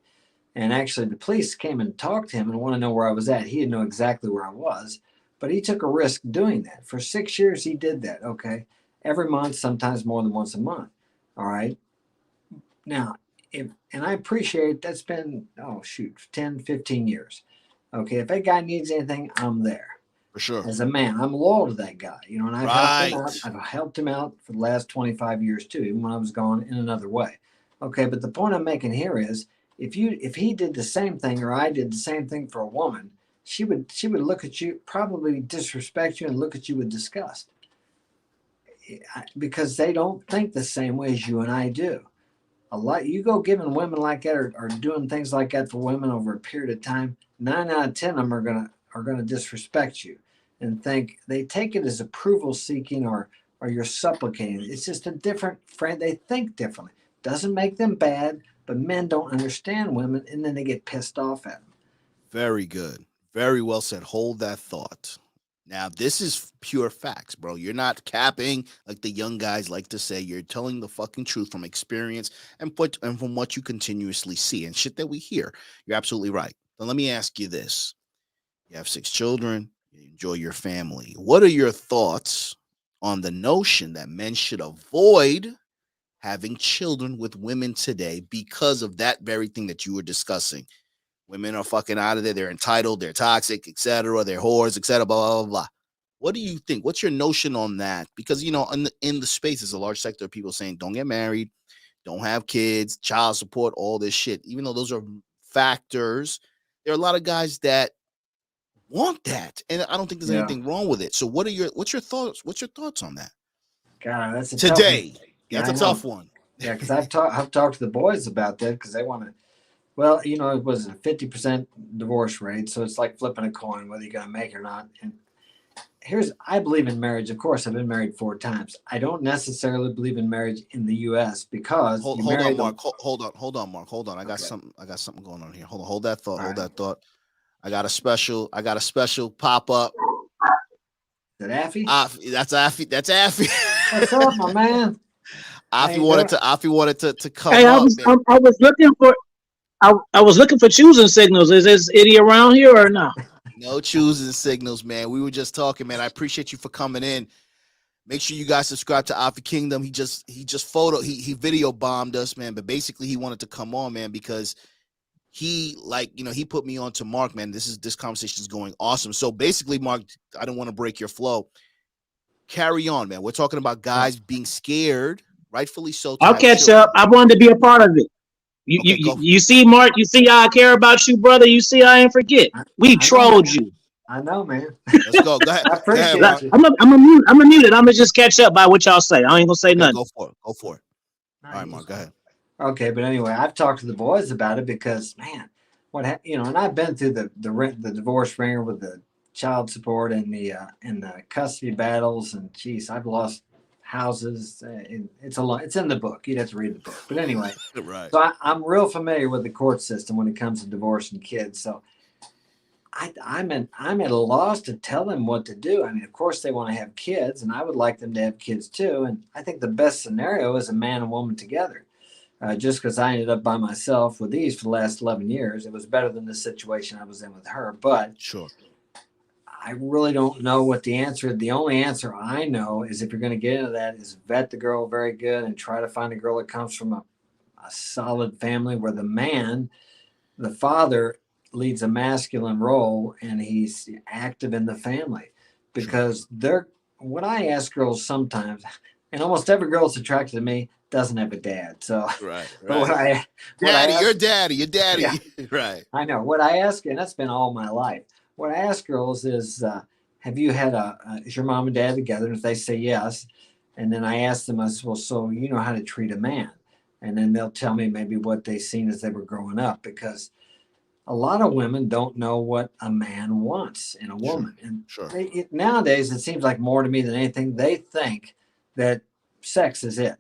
And actually, the police came and talked to him and wanted to know where I was at. He didn't know exactly where I was, but he took a risk doing that. For 6 years, he did that, okay? Every month, sometimes more than once a month, all right? Now, and I appreciate that's been, 10, 15 years. Okay, if that guy needs anything, I'm there. For sure. As a man, I'm loyal to that guy, and I've helped him out. I've helped him out for the last 25 years too, even when I was gone in another way. Okay, but the point I'm making here is, if he did the same thing or I did the same thing for a woman, she would look at you, probably disrespect you, and look at you with disgust, because they don't think the same way as you and I do. A lot, you go giving women like that or doing things like that for women over a period of time, 9 out of 10 of them are gonna disrespect you and think they take it as approval seeking or you're supplicating. It's just a different friend. They think differently. Doesn't make them bad, but men don't understand women, and then they get pissed off at them. Very good. Very well said. Hold that thought. Now, this is pure facts, bro. You're not capping like the young guys like to say. You're telling the fucking truth from experience and from what you continuously see and shit that we hear. You're absolutely right. Now, let me ask you this. You have 6 children. You enjoy your family. What are your thoughts on the notion that men should avoid having children with women today because of that very thing that you were discussing? Women are fucking out of there. They're entitled. They're toxic, etc. They're whores, etc. Blah, blah, blah. What do you think? What's your notion on that? Because, in the space, there's a large sector of people saying, don't get married, don't have kids, child support, all this shit. Even though those are factors, there are a lot of guys that want that. And I don't think there's anything wrong with it. So what's your thoughts? What's your thoughts on that? God, that's a today. Tough one. That's a tough one. Yeah, because I've talked to the boys about that because they want to. Well, it was a 50% divorce rate, so it's like flipping a coin, whether you're going to make it or not. And I believe in marriage. Of course, I've been married 4 times. I don't necessarily believe in marriage in the U.S. because hold on, Mark. Hold on, Mark. Hold on. I got something going on here. Hold that thought. Hold that thought. I got a special pop up. Is that Affy? That's Affy. That's Affy. What's up, my man? Affy wanted to come hey, up. I was looking for. I was looking for choosing signals. Is this idiot around here or not? No choosing signals, man. We were just talking, man. I appreciate you for coming in. Make sure you guys subscribe to Affy Kingdom. He video bombed us, man. But basically, he wanted to come on, man, because he put me on to Mark, man. This conversation is going awesome. So basically, Mark, I don't want to break your flow. Carry on, man. We're talking about guys being scared, rightfully so. I'll catch up. I wanted to be a part of it. You see, Mark, you see how I care about you, brother. You see I ain't forget. We trolled you. I know, man. Let's go. Go ahead. I appreciate you. I'm a mute it. I'm gonna just catch up by what y'all say. I ain't gonna say nothing. Go for it. All right, Mark, go ahead. Okay, but anyway, I've talked to the boys about it because, man, and I've been through the divorce ringer with the child support and the custody battles, and geez, I've lost houses. It's in the book. You'd have to read the book. But anyway, Right. so I'm real familiar with the court system when it comes to divorcing kids. So I'm at a loss to tell them what to do. I mean, of course they want to have kids, and I would like them to have kids too. And I think the best scenario is a man and woman together. Just because I ended up by myself with these for the last 11 years, it was better than the situation I was in with her. But Sure. I really don't know what the answer. The only answer I know is if you're going to get into that is vet the girl very good and try to find a girl that comes from a solid family where the father leads a masculine role and he's active in the family. Because what I ask girls sometimes, and almost every girl that's attracted to me doesn't have a dad. So, Right. but Daddy, your daddy, yeah, right. I know what I ask, and that's been all my life. What I ask girls is, have you had is your mom and dad together? And if they say yes, and then I ask them, I said, well, so you know how to treat a man, and then they'll tell me maybe what they seen as they were growing up, because a lot of women don't know what a man wants in a woman. And Sure. Nowadays, it seems like more to me than anything, they think that sex is it.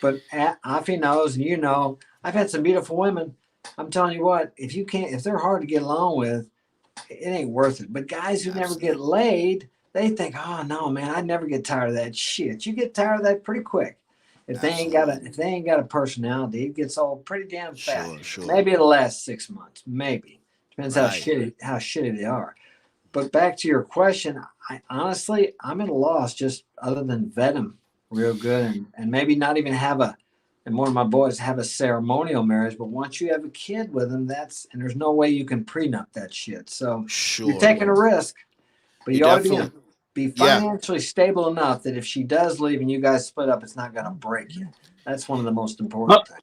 But Afi knows, and I've had some beautiful women. I'm telling you what, if they're hard to get along with, it ain't worth it. But guys who never get laid, they think, oh no, man, I'd never get tired of that shit. You get tired of that pretty quick. If they ain't got a personality, it gets old pretty damn fast. Sure. Maybe it'll last 6 months. Maybe. Depends Right. how shitty they are. But back to your question, I'm at a loss just other than vet them real good and maybe not even and one of my boys have a ceremonial marriage, but once you have a kid with them, and there's no way you can prenup that shit. So you're taking a risk, but you ought to be financially stable enough that if she does leave and you guys split up, it's not going to break you. That's one of the most important things.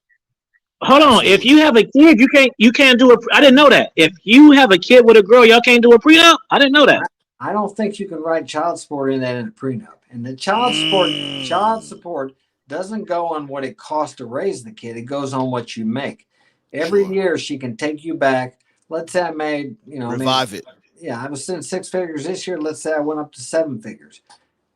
Hold on. If you have a kid, you can't do I didn't know that. If you have a kid with a girl, y'all can't do a prenup. I didn't know that. I don't think you can write child support in a prenup. And the child support doesn't go on what it costs to raise the kid. It goes on what you make. Every year she can take you back. Let's say I made, revive it. Yeah, I was in 6 figures this year. Let's say I went up to 7 figures.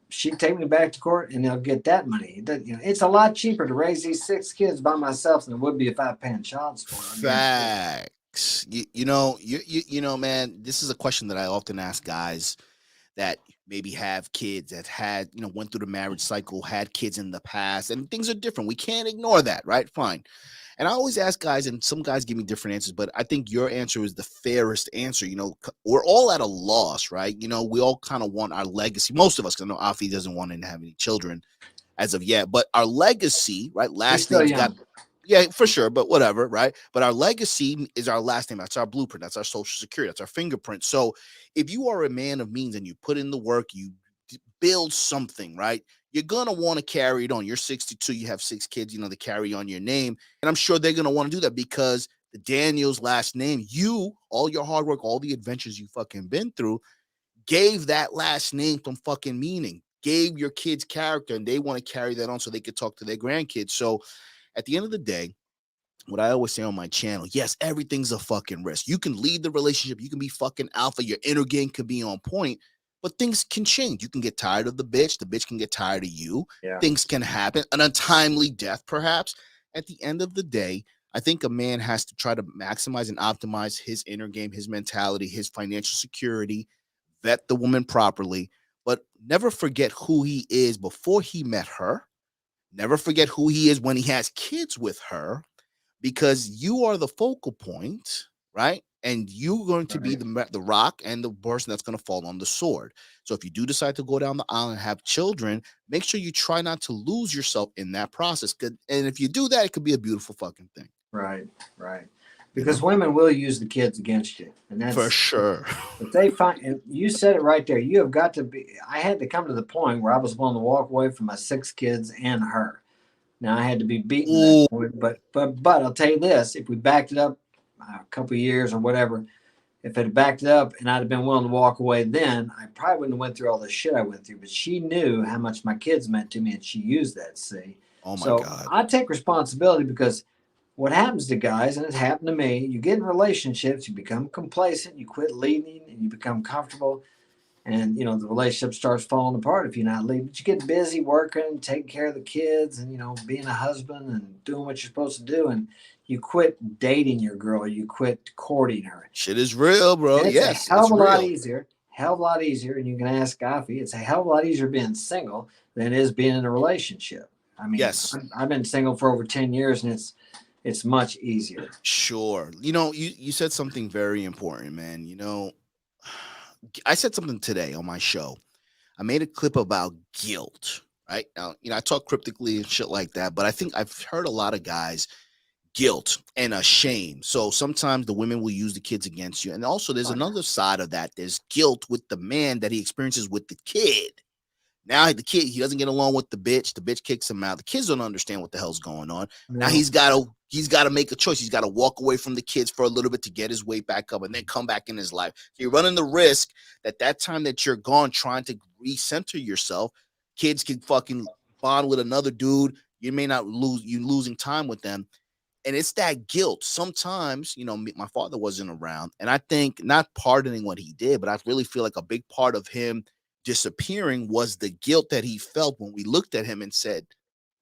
She'd take me back to court and they'll get that money. It's a lot cheaper to raise these 6 kids by myself than it would be if I paid child support. Facts. You know, man, this is a question that I often ask guys that maybe have kids that went through the marriage cycle, had kids in the past, and things are different. We can't ignore that, right? Fine. And I always ask guys, and some guys give me different answers, but I think your answer is the fairest answer. We're all at a loss, right? We all kind of want our legacy. Most of us, because I know Afi doesn't want to have any children as of yet, but our legacy, right? Last name's got, yeah, for sure, but whatever, right? But our legacy is our last name. That's our blueprint. That's our social security. That's our fingerprint. So if you are a man of means and you put in the work, you build something, right? You're going to want to carry it on. You're 62. You have 6 kids, to carry on your name. And I'm sure they're going to want to do that because the Daniels last name, all your hard work, all the adventures you fucking been through, gave that last name some fucking meaning, gave your kids character, and they want to carry that on so they could talk to their grandkids. So at the end of the day, what I always say on my channel, yes, everything's a fucking risk. You can lead the relationship. You can be fucking alpha. Your inner game can be on point, but things can change. You can get tired of the bitch. The bitch can get tired of you. Yeah. Things can happen. An untimely death, perhaps. At the end of the day, I think a man has to try to maximize and optimize his inner game, his mentality, his financial security, vet the woman properly, but never forget who he is before he met her. Never forget who he is when he has kids with her, because you are the focal point, right? And you're going to be the rock and the person that's going to fall on the sword. So if you do decide to go down the aisle and have children, make sure you try not to lose yourself in that process. And if you do that, it could be a beautiful fucking thing. Right. Because women will use the kids against you. And that's for sure. If they find, and you said it right there, you have got to be, I had to come to the point where I was willing to walk away from my 6 kids and her. Now I had to be beaten at that point, but I'll tell you this: if we backed it up a couple of years or whatever, if it had backed it up and I'd have been willing to walk away, then I probably wouldn't have went through all the shit I went through. But she knew how much my kids meant to me, and she used that. See, oh my God, I take responsibility because what happens to guys, and it's happened to me, you get in relationships, you become complacent, you quit leading, and you become comfortable. And, you know, the relationship starts falling apart if you're not leading. But you get busy working, taking care of the kids, and, you know, being a husband and doing what you're supposed to do. And you quit dating your girl, or you quit courting her. Shit is real, bro. And it's Yes, a hell of it's a lot real. easier. Hell of a lot easier. And you can ask Gaffy, it's a hell of a lot easier being single than it is being in a relationship. I mean, Yes. I've been single for over 10 years, and it's much easier. Sure. You know, you said something very important, man. You know, I said something today on my show. I made a clip about guilt, right? Now, you know, I talk cryptically and shit like that, but I think I've heard a lot of guys guilt and a shame. So sometimes the women will use the kids against you. And also there's another side of that. There's guilt with the man that he experiences with the kid. Now the kid, he doesn't get along with the bitch. The bitch kicks him out. The kids don't understand what the hell's going on. No. Now he's got to make a choice. He's got to walk away from the kids for a little bit to get his weight back up and then come back in his life. So you're running the risk that time that you're gone trying to recenter yourself, kids can fucking bond with another dude. You may not losing time with them. And it's that guilt. Sometimes, you know, my father wasn't around, and I think not pardoning what he did, but I really feel like a big part of him disappearing was the guilt that he felt when we looked at him and said,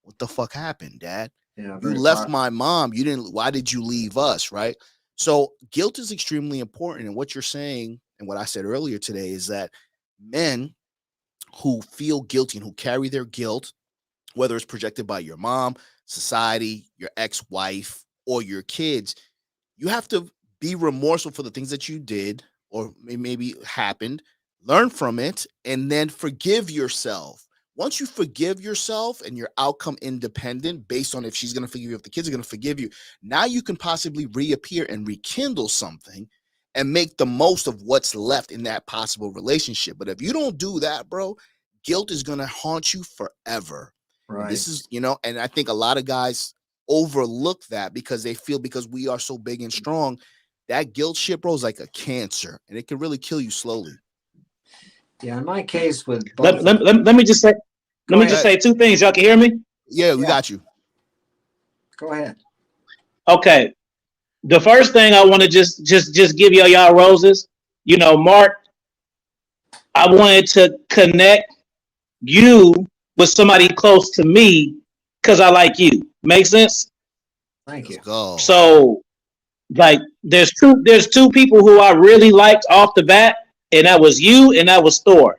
"What the fuck happened, Dad? Yeah, you left my mom. You didn't. Why did you leave us?" Right. So guilt is extremely important. And what you're saying, and what I said earlier today, is that men who feel guilty and who carry their guilt, whether it's projected by your mom, society, your ex-wife, or your kids, you have to be remorseful for the things that you did or maybe happened, learn from it, and then forgive yourself. Once you forgive yourself and you're outcome independent based on if she's going to forgive you, if the kids are going to forgive you, now you can possibly reappear and rekindle something and make the most of what's left in that possible relationship. But if you don't do that, bro, guilt is going to haunt you forever. Right. And this is, you know, and I think a lot of guys overlook that because they feel because we are so big and strong, that guilt shit, bro, is like a cancer and it can really kill you slowly. Yeah, in my case with both let me just say just say two things. Y'all can hear me? Yeah, we got you. Go ahead. Okay. The first thing I want to just give y'all roses. You know, Mark, I wanted to connect you with somebody close to me because I like you. Make sense? Thank you. So, like, there's two people who I really liked off the bat, and that was you and that was Thor.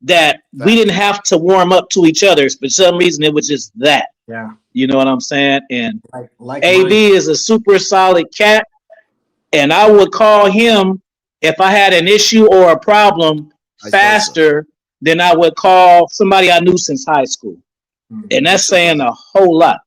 That we didn't have to warm up to each other. For some reason, it was just that. Yeah. You know what I'm saying? And like AV is a super solid cat, and I would call him if I had an issue or a problem faster than I would call somebody I knew since high school. Mm-hmm. And that's saying a whole lot.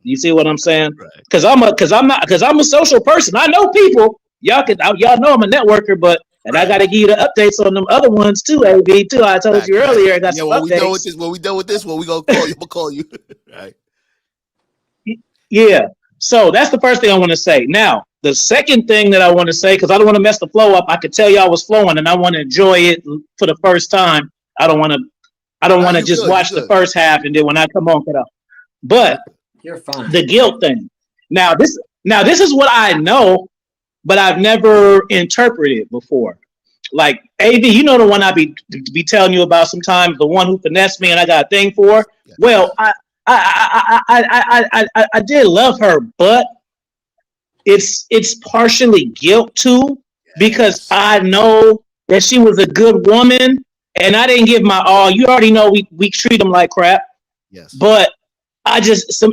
You see what I'm saying? Because I'm a social person. I know people. Y'all know I'm a networker, but I got to give you the updates on them other ones too, AV too. I told you earlier. I got some updates. When we done with this one, we gonna call you. We'll call you. Right. Yeah. So that's the first thing I want to say. Now, the second thing that I want to say, because I don't want to mess the flow up. I could tell y'all was flowing, and I want to enjoy it for the first time. I don't want to just watch the first half, and then when I come on, cut off. But you're fine. The guilt thing. Now this is what I know, but I've never interpreted before. Like AV, you know the one I be telling you about sometimes, the one who finessed me and I got a thing for. Yeah. Well, I did love her, but it's partially guilt too, because I know that she was a good woman and I didn't give my all. You already know we treat them like crap. Yes. But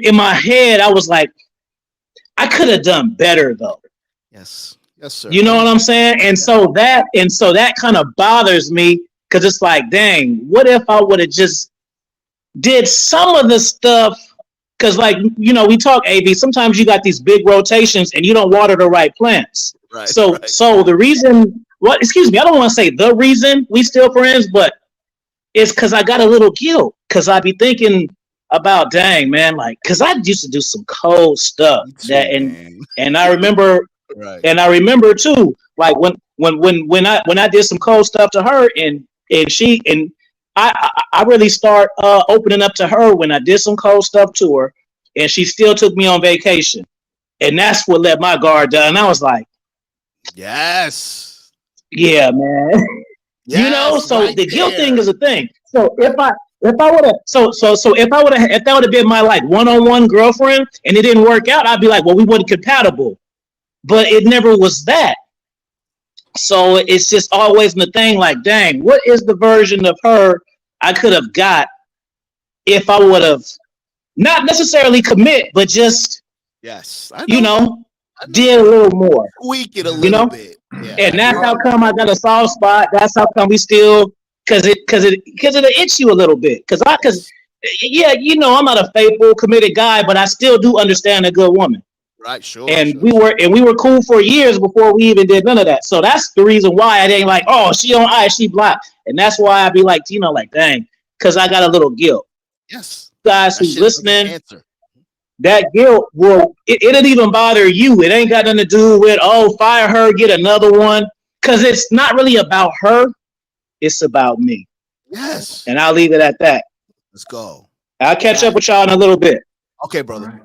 in my head, I was like, I could have done better though. Yes. Yes, sir. You know what I'm saying? And so that kind of bothers me because it's like, dang, what if I would have just did some of the stuff? Because, like, you know, we talk AV. Sometimes you got these big rotations and you don't water the right plants. Right. So the reason, excuse me, I don't want to say the reason we still friends, but it's because I got a little guilt because I be thinking about, dang, man, like, because I used to do some cold stuff and I remember. Right. And I remember too, like when I did some cold stuff to her, and I really start opening up to her when I did some cold stuff to her, and she still took me on vacation. And that's what let my guard down. And I was like, Yes. yeah, man. You know, Yes, so right the guilt thing there. is a thing. So if I would have if that would have been my like one-on-one girlfriend and it didn't work out, I'd be like, well, we weren't compatible. But it never was that. So it's just always in the thing like, dang, what is the version of her I could have got if I would have not necessarily commit, but just, Yes, I you know. know, I know. did a little more, Tweak it a you little know? bit. Yeah, And I that's hear how you. come I got a soft spot. That's how come we still, because it'll itch you a little bit. Because Yes. yeah, you know, I'm not a faithful, committed guy, but I still do understand a good woman. Right. Sure. And Sure. Sure. we were cool for years before we even did none of that. So that's the reason why I ain't like, oh, she on ice, she blocked. And that's why I be like, you know, like, dang, because I got a little guilt. Yes. Guys That who's shit doesn't listening, answer. that guilt will it don't even bother you. It ain't got nothing to do with, oh, fire her, get another one. Cause it's not really about her, it's about me. Yes. And I'll leave it at that. Let's go. I'll catch up Got it. with y'all in a little bit. Okay, All brother. right.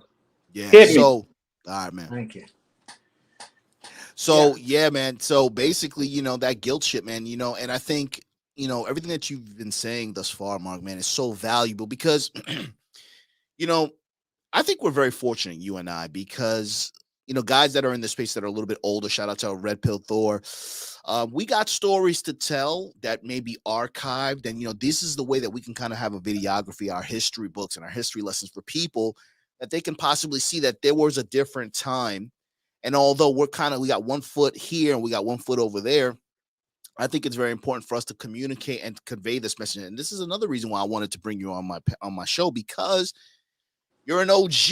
Yeah. Hit me. So, all right, man. Thank you. So, yeah, man. So basically, you know, that guilt shit, man, you know, and I think, you know, everything that you've been saying thus far, Mark, man, is so valuable because, you know, I think we're very fortunate, you and I, because, you know, guys that are in the space that are a little bit older, shout out to Red Pill Thor. We got stories to tell that may be archived. And, you know, this is the way that we can kind of have a videography, our history books and our history lessons for people that they can possibly see that there was a different time. And although we got 1 foot here and we got 1 foot over there, I think it's very important for us to communicate and convey this message. And this is another reason why I wanted to bring you on my show, because you're an OG.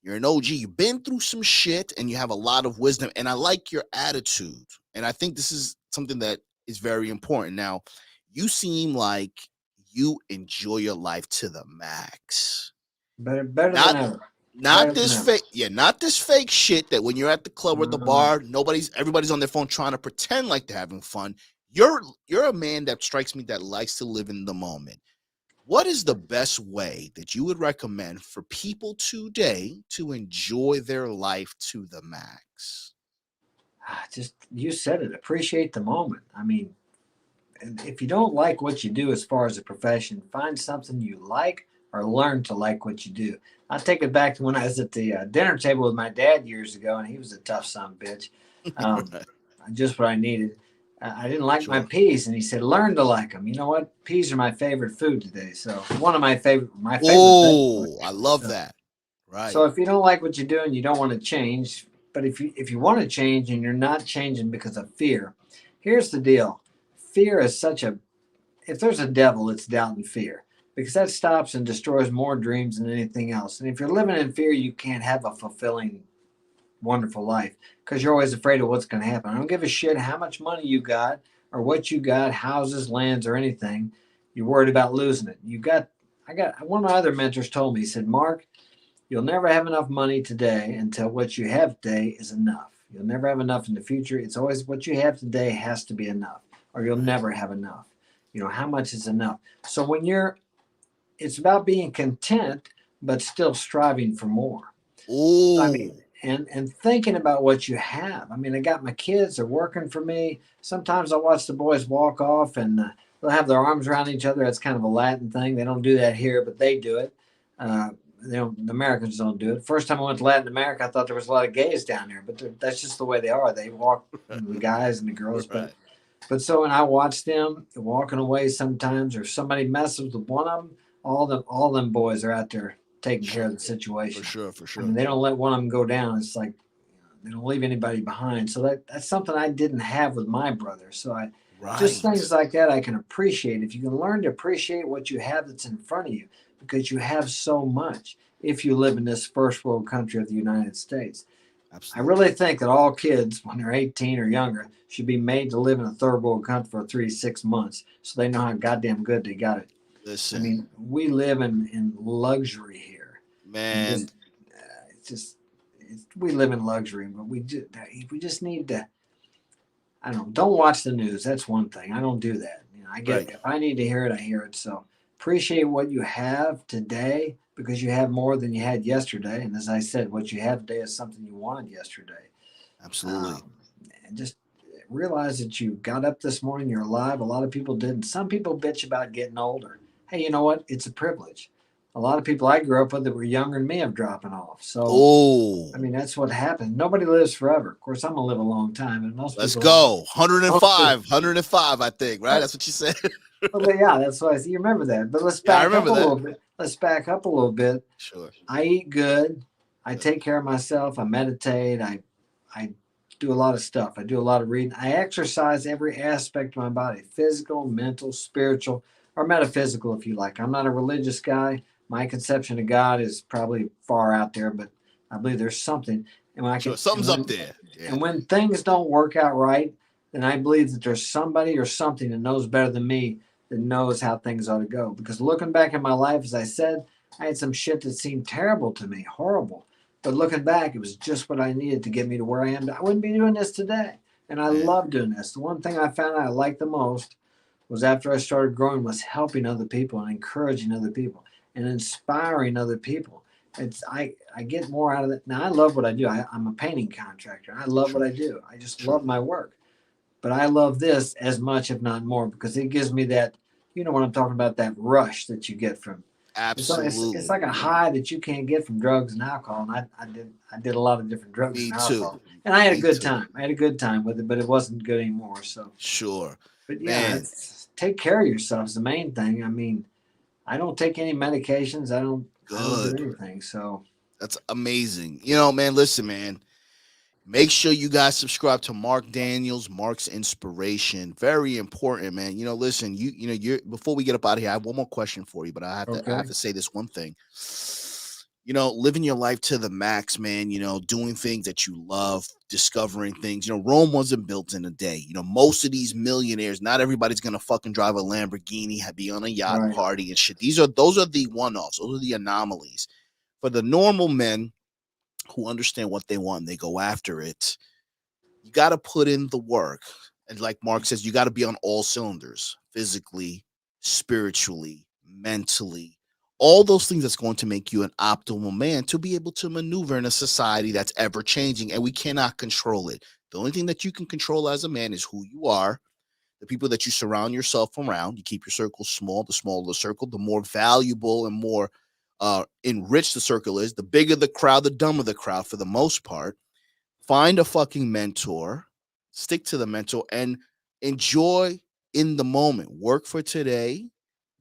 You're an OG. You've been through some shit and you have a lot of wisdom. And I like your attitude. And I think this is something that is very important. Now, you seem like you enjoy your life to the max. Better than Not ever. not Better than this ever. fake, yeah, not this fake shit that when you're at the club or the bar, everybody's on their phone trying to pretend like they're having fun. You're a man that strikes me that likes to live in the moment. What is the best way that you would recommend for people today to enjoy their life to the max? Just you said it. Appreciate the moment. I mean, if you don't like what you do as far as a profession, find something you like or learn to like what you do. I'll take it back to when I was at the dinner table with my dad years ago, and he was a tough son of a bitch. Um, just what I needed. I didn't like my Sure. peas, and he said, "Learn to like them." You know what? Peas are my favorite food today. So one of my favorite vegetables. Oh, I love So, that. so Right. if you don't like what you do and you don't want to change, but if you want to change and you're not changing because of fear, here's the deal. Fear is such a if there's a devil, it's doubt and fear because that stops and destroys more dreams than anything else. And if you're living in fear, you can't have a fulfilling, wonderful life because you're always afraid of what's going to happen. I don't give a shit how much money you got or what you got, houses, lands, or anything. You're worried about losing it. I got one of my other mentors told me, he said, Mark, you'll never have enough money today until what you have today is enough. You'll never have enough in the future. It's always what you have today has to be enough, or you'll never have enough. You know, how much is enough? So it's about being content, but still striving for more. I mean, Oh, and thinking about what you have. I mean, I got my kids; they're working for me. Sometimes I watch the boys walk off, and they'll have their arms around each other. That's kind of a Latin thing. They don't do that here, but they do it. Uh, the Americans don't do it. First time I went to Latin America, I thought there was a lot of gays down there, but that's just the way they are. They walk, the guys and the girls, right. but so when I watch them walking away sometimes, or somebody messes with one of them, all them boys are out there taking care of the For situation. sure. For I mean, sure. they don't let one of them go down. It's like they don't leave anybody behind. So that's something I didn't have with my brother. So I just Right. things like that I can appreciate. If you can learn to appreciate what you have that's in front of you, because you have so much. If you live in this first world country of the United States, I Absolutely. really think that all kids, when they're 18 or younger, should be made to live in a third world country for 3 to 6 months so they know how goddamn good they got it. I Listen, mean, we live in luxury here. And man. just, it's just, we live in luxury, but we just need to, I don't watch the news. That's one thing. I don't do that. You know, I get, Right. if I need to hear it, I hear it. So appreciate what you have today, because you have more than you had yesterday. And as I said, what you have today is something you wanted yesterday. Absolutely. And just realize that you got up this morning, you're alive. A lot of people didn't. Some people bitch about getting older. Hey, you know what? It's a privilege. A lot of people I grew up with that were younger than me have dropping off. So, Oh, I mean, that's what happens. Nobody lives forever. Of course, I'm going to live a long time, and most let's people go. don't. 105, I think, right? That's what you said. Well, yeah, that's why you remember that. But let's Yeah, I back up remember a that. little bit. Let's back up a little bit. Sure. I eat good. I take care of myself. I meditate. I do a lot of stuff. I do a lot of reading. I exercise every aspect of my body: physical, mental, spiritual, or metaphysical, if you like. I'm not a religious guy. My conception of God is probably far out there, but I believe there's something. And when I Sure. can, Something's up there. Yeah. and when things don't work out right, then I believe that there's somebody or something that knows better than me, that knows how things ought to go. Because looking back in my life, as I said, I had some shit that seemed terrible to me, horrible. But looking back, it was just what I needed to get me to where I am. I wouldn't be doing this today. And I Man. love doing this. The one thing I found I liked the most was after I started growing was helping other people and encouraging other people and inspiring other people. I get more out of it. Now I love what I do. I'm a painting contractor. I love what I do. I just love my work. But I love this as much, if not more, because it gives me that, you know what I'm talking about, that rush that you get from. It's Absolutely. like a high that you can't get from drugs and alcohol. And I did a lot of different drugs Me and too. alcohol, and I had a Me good too. time. I had a good time with it, but it wasn't good anymore. So, Sure. but yeah, Man. it's, take care of yourself is the main thing. I mean, I don't take any medications. I don't do Good. anything. So That's amazing. You know, man, listen, man. Make sure you guys subscribe to Mark Daniels, Mark's Inspiration. Very important, man. You know, listen, you're before we get up out of here, I have one more question for you, but I have to say this one thing. You know, living your life to the max, man, you know, doing things that you love, discovering things. You know, Rome wasn't built in a day. You know, most of these millionaires, not everybody's gonna fucking drive a Lamborghini, be on a yacht right. party and shit. Those are the one-offs, those are the anomalies. For the normal men who understand what they want and they go after it, you got to put in the work. And like Mark says, you got to be on all cylinders, physically, spiritually, mentally, all those things that's going to make you an optimal man to be able to maneuver in a society that's ever changing, and we cannot control it. The only thing that you can control as a man is who you are, the people that you surround yourself around. You keep your circle small. The smaller the circle, the more valuable and more enriched the circle is. The bigger the crowd, the dumber the crowd for the most part. Find a fucking mentor, stick to the mentor, and enjoy in the moment. Work for today,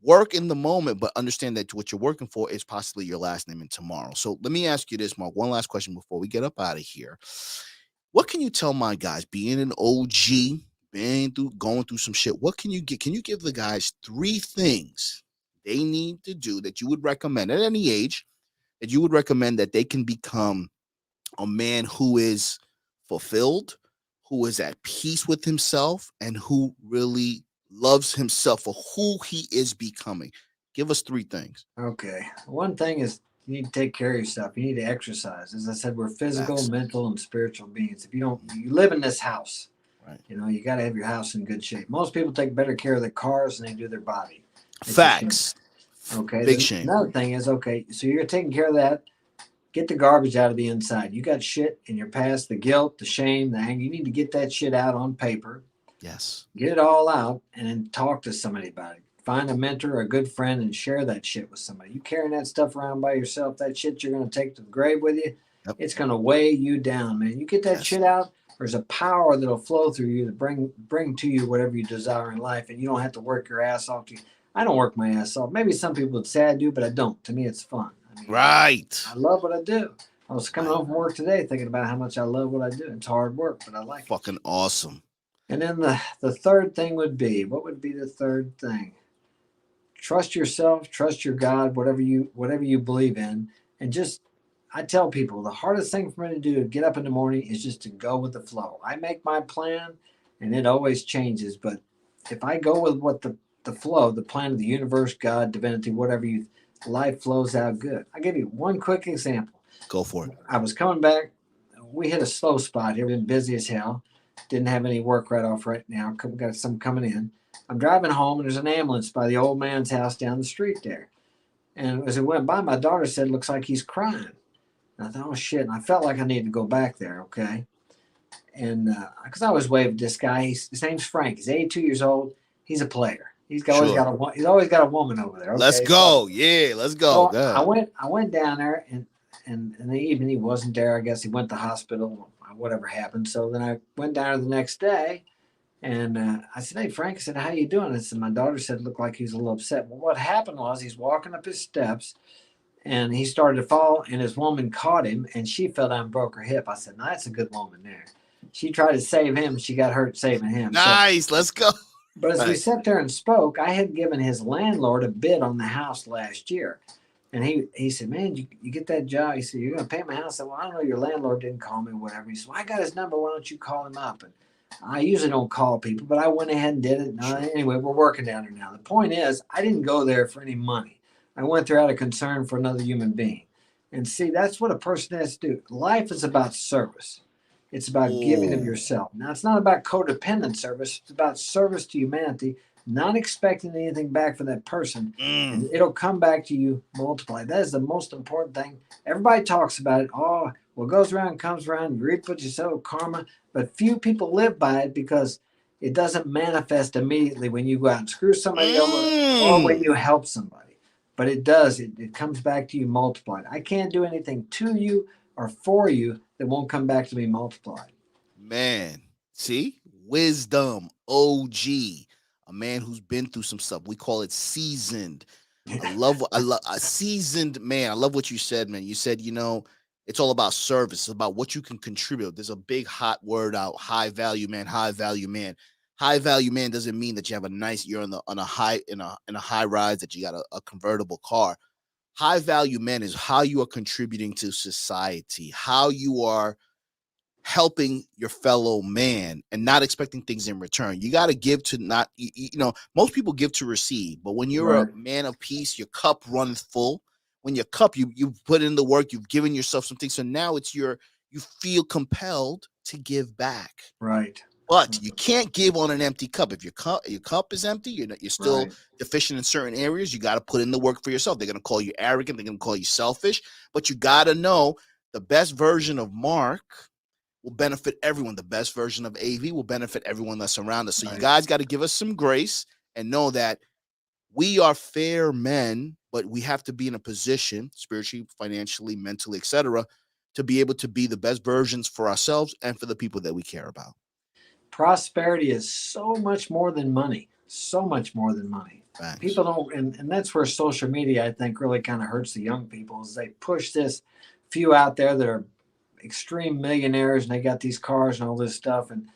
work in the moment, but understand that what you're working for is possibly your last name in tomorrow. So let me ask you this, Mark. One last question before we get up out of here. What can you tell my guys, being an OG, going through some shit? What can you get? Can you give the guys 3 things they need to do that you would recommend at any age, that you would recommend that they can become a man who is fulfilled, who is at peace with himself, and who really loves himself for who he is becoming? Give us 3 things. Okay. One thing is you need to take care of yourself. You need to exercise. As I said, we're physical, Facts. mental, and spiritual beings. If you don't, you live in this house. Right. You know, you got to have your house in good shape. Most people take better care of their cars than they do their body. It's a shame. Facts. Okay. Big shame. Another thing is, okay, so you're taking care of that. Get the garbage out of the inside. You got shit in your past, the guilt, the shame, the anger. You need to get that shit out on paper. Yes. Get it all out and then talk to somebody about it. Find a mentor or a good friend and share that shit with somebody. You carrying that stuff around by yourself, that shit you're going to take to the grave with you, Yep. it's going to weigh you down, man. You get that shit out, there's a power that'll flow through you to bring to you whatever you desire in life, and you don't have to work your ass off. I don't work my ass off. Maybe some people would say I do, but I don't. To me, it's fun. I mean, Right. I love what I do. I was coming home from work today thinking about how much I love what I do. It's hard work, but I like it. Fucking awesome. And then the third thing would be, what would be the third thing? Trust yourself, trust your God, whatever you believe in, and just, I tell people the hardest thing for me to do to get up in the morning is just to go with the flow. I make my plan, and it always changes. But if I go with what the flow, the plan of the universe, God, divinity, whatever life flows out good. I'll give you one quick example. Go for it. I was coming back. We hit a slow spot here. We've been busy as hell. Didn't have any work right off right now. Got some coming in. I'm driving home, and there's an ambulance by the old man's house down the street there. And as it went by, my daughter said, "Looks like he's crying." And I thought, "Oh shit!" And I felt like I needed to go back there. Okay, and because I always waved this guy. His name's Frank. He's 82 years old. He's a player. He's always got a woman over there. Let's Okay, go. Yeah, let's go. so Good. I went down there, and in the evening he wasn't there. I guess he went to the hospital. Whatever happened. So then I went down the next day, and I said, "Hey Frank," I said, "How you doing?" I said, "My daughter said it looked like he was a little upset." Well, what happened was he's walking up his steps, and he started to fall, and his woman caught him, and she fell down and broke her hip. I said, "No, that's a good woman there." She tried to save him. She got hurt saving him. Nice. Let's go. But as we sat there and spoke, I had given his landlord a bid on the house last year. And he said, "Man, you get that job?" He said, "You're going to pay my house?" I said, "Well, I don't know. Your landlord didn't call me or whatever." He said, "Well, I got his number. Why don't you call him up?" And I usually don't call people, but I went ahead and did it. Anyway, we're working down there now. The point is, I didn't go there for any money. I went there out of concern for another human being. And see, that's what a person has to do. Life is about service. It's about giving of yourself. Now, it's not about codependent service. It's about service to humanity, not expecting anything back from that person. And it'll come back to you multiplied. That is the most important thing. Everybody talks about it. Oh, what goes around comes around. You reap what you sow, karma. But few people live by it because it doesn't manifest immediately when you go out and screw somebody over or when you help somebody. But it does. It comes back to you multiplied. I can't do anything to you or for you that won't come back to me multiplied. Man, see? Wisdom, OG, a man who's been through some stuff. We call it seasoned. I love a seasoned man. I love what you said, man. You said, it's all about service. It's about what you can contribute. There's a big hot word out, high value man, high value man. High value man doesn't mean that you have you're in a high rise, that you got a convertible car. High value man is how you are contributing to society, how you are helping your fellow man and not expecting things in return. You got to give to not, most people give to receive, but when you're a man of peace, your cup runs full. When your cup, you put in the work, you've given yourself something. So now you feel compelled to give back. Right. But you can't give on an empty cup. If your cup is empty, you're still deficient in certain areas. You got to put in the work for yourself. They're going to call you arrogant. They're going to call you selfish. But you got to know the best version of Mark will benefit everyone. The best version of AV will benefit everyone that's around us. So you guys got to give us some grace and know that we are fair men, but we have to be in a position, spiritually, financially, mentally, etc., to be able to be the best versions for ourselves and for the people that we care about. Prosperity is so much more than money. So much more than money. Thanks. People don't, and that's where social media, I think, really kind of hurts the young people, is they push this few out there that are extreme millionaires and they got these cars and all this stuff. And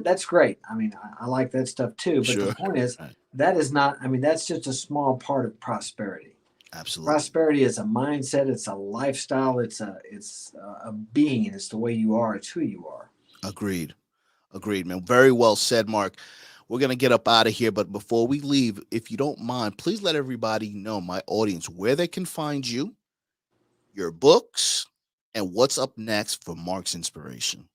that's great. I mean, I like that stuff too. But the point is, that is not, I mean, that's just a small part of prosperity. Absolutely. Prosperity is a mindset. It's a lifestyle. It's a being. It's the way you are. It's who you are. Agreed, man. Very well said, Mark. We're going to get up out of here. But before we leave, if you don't mind, please let everybody know, my audience, where they can find you, your books, and what's up next for Mark's Inspiration.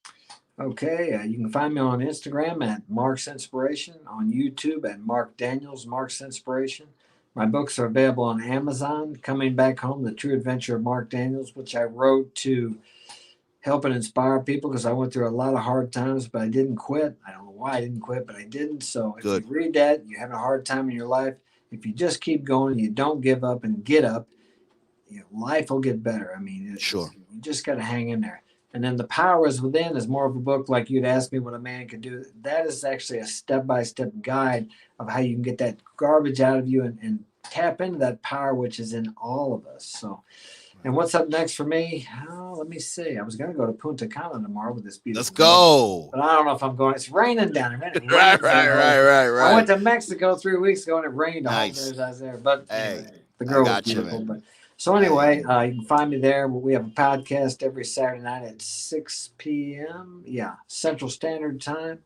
Okay, you can find me on Instagram at Mark's Inspiration, on YouTube at Mark Daniels, Mark's Inspiration. My books are available on Amazon. Coming Back Home, The True Adventure of Mark Daniels, which I wrote to help and inspire people because I went through a lot of hard times, but I didn't quit. I don't know why I didn't quit, but I didn't. So if you read that, you're having a hard time in your life, if you just keep going, you don't give up and get up, life will get better. I mean, you just got to hang in there. And then The Power is Within is more of a book like you'd ask me what a man could do. That is actually a step-by-step guide of how you can get that garbage out of you and tap into that power which is in all of us. So, and what's up next for me? Oh, let me see. I was going to go to Punta Cana tomorrow with this beautiful. Let's go. But I don't know if I'm going. It's raining down there. Right. I went to Mexico 3 weeks ago and it rained all nice. day as I was there. But hey, the girl was beautiful. But so anyway, you can find me there. We have a podcast every Saturday night at 6 p.m. Central Standard Time.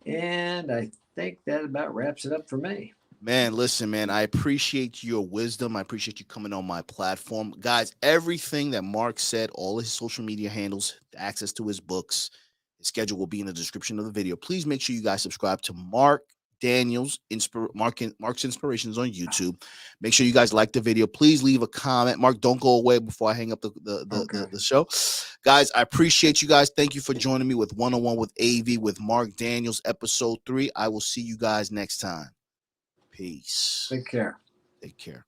And I think that about wraps it up for me. Man, listen, man, I appreciate your wisdom. I appreciate you coming on my platform. Guys, everything that Mark said, all his social media handles, access to his books, his schedule will be in the description of the video. Please make sure you guys subscribe to Mark Daniels, Mark's Inspirations on YouTube. Make sure you guys like the video. Please leave a comment. Mark, don't go away before I hang up the show. Guys, I appreciate you guys. Thank you for joining me with One-on-One with AV with Mark Daniels, episode 3. I will see you guys next time. Peace. Take care. Take care.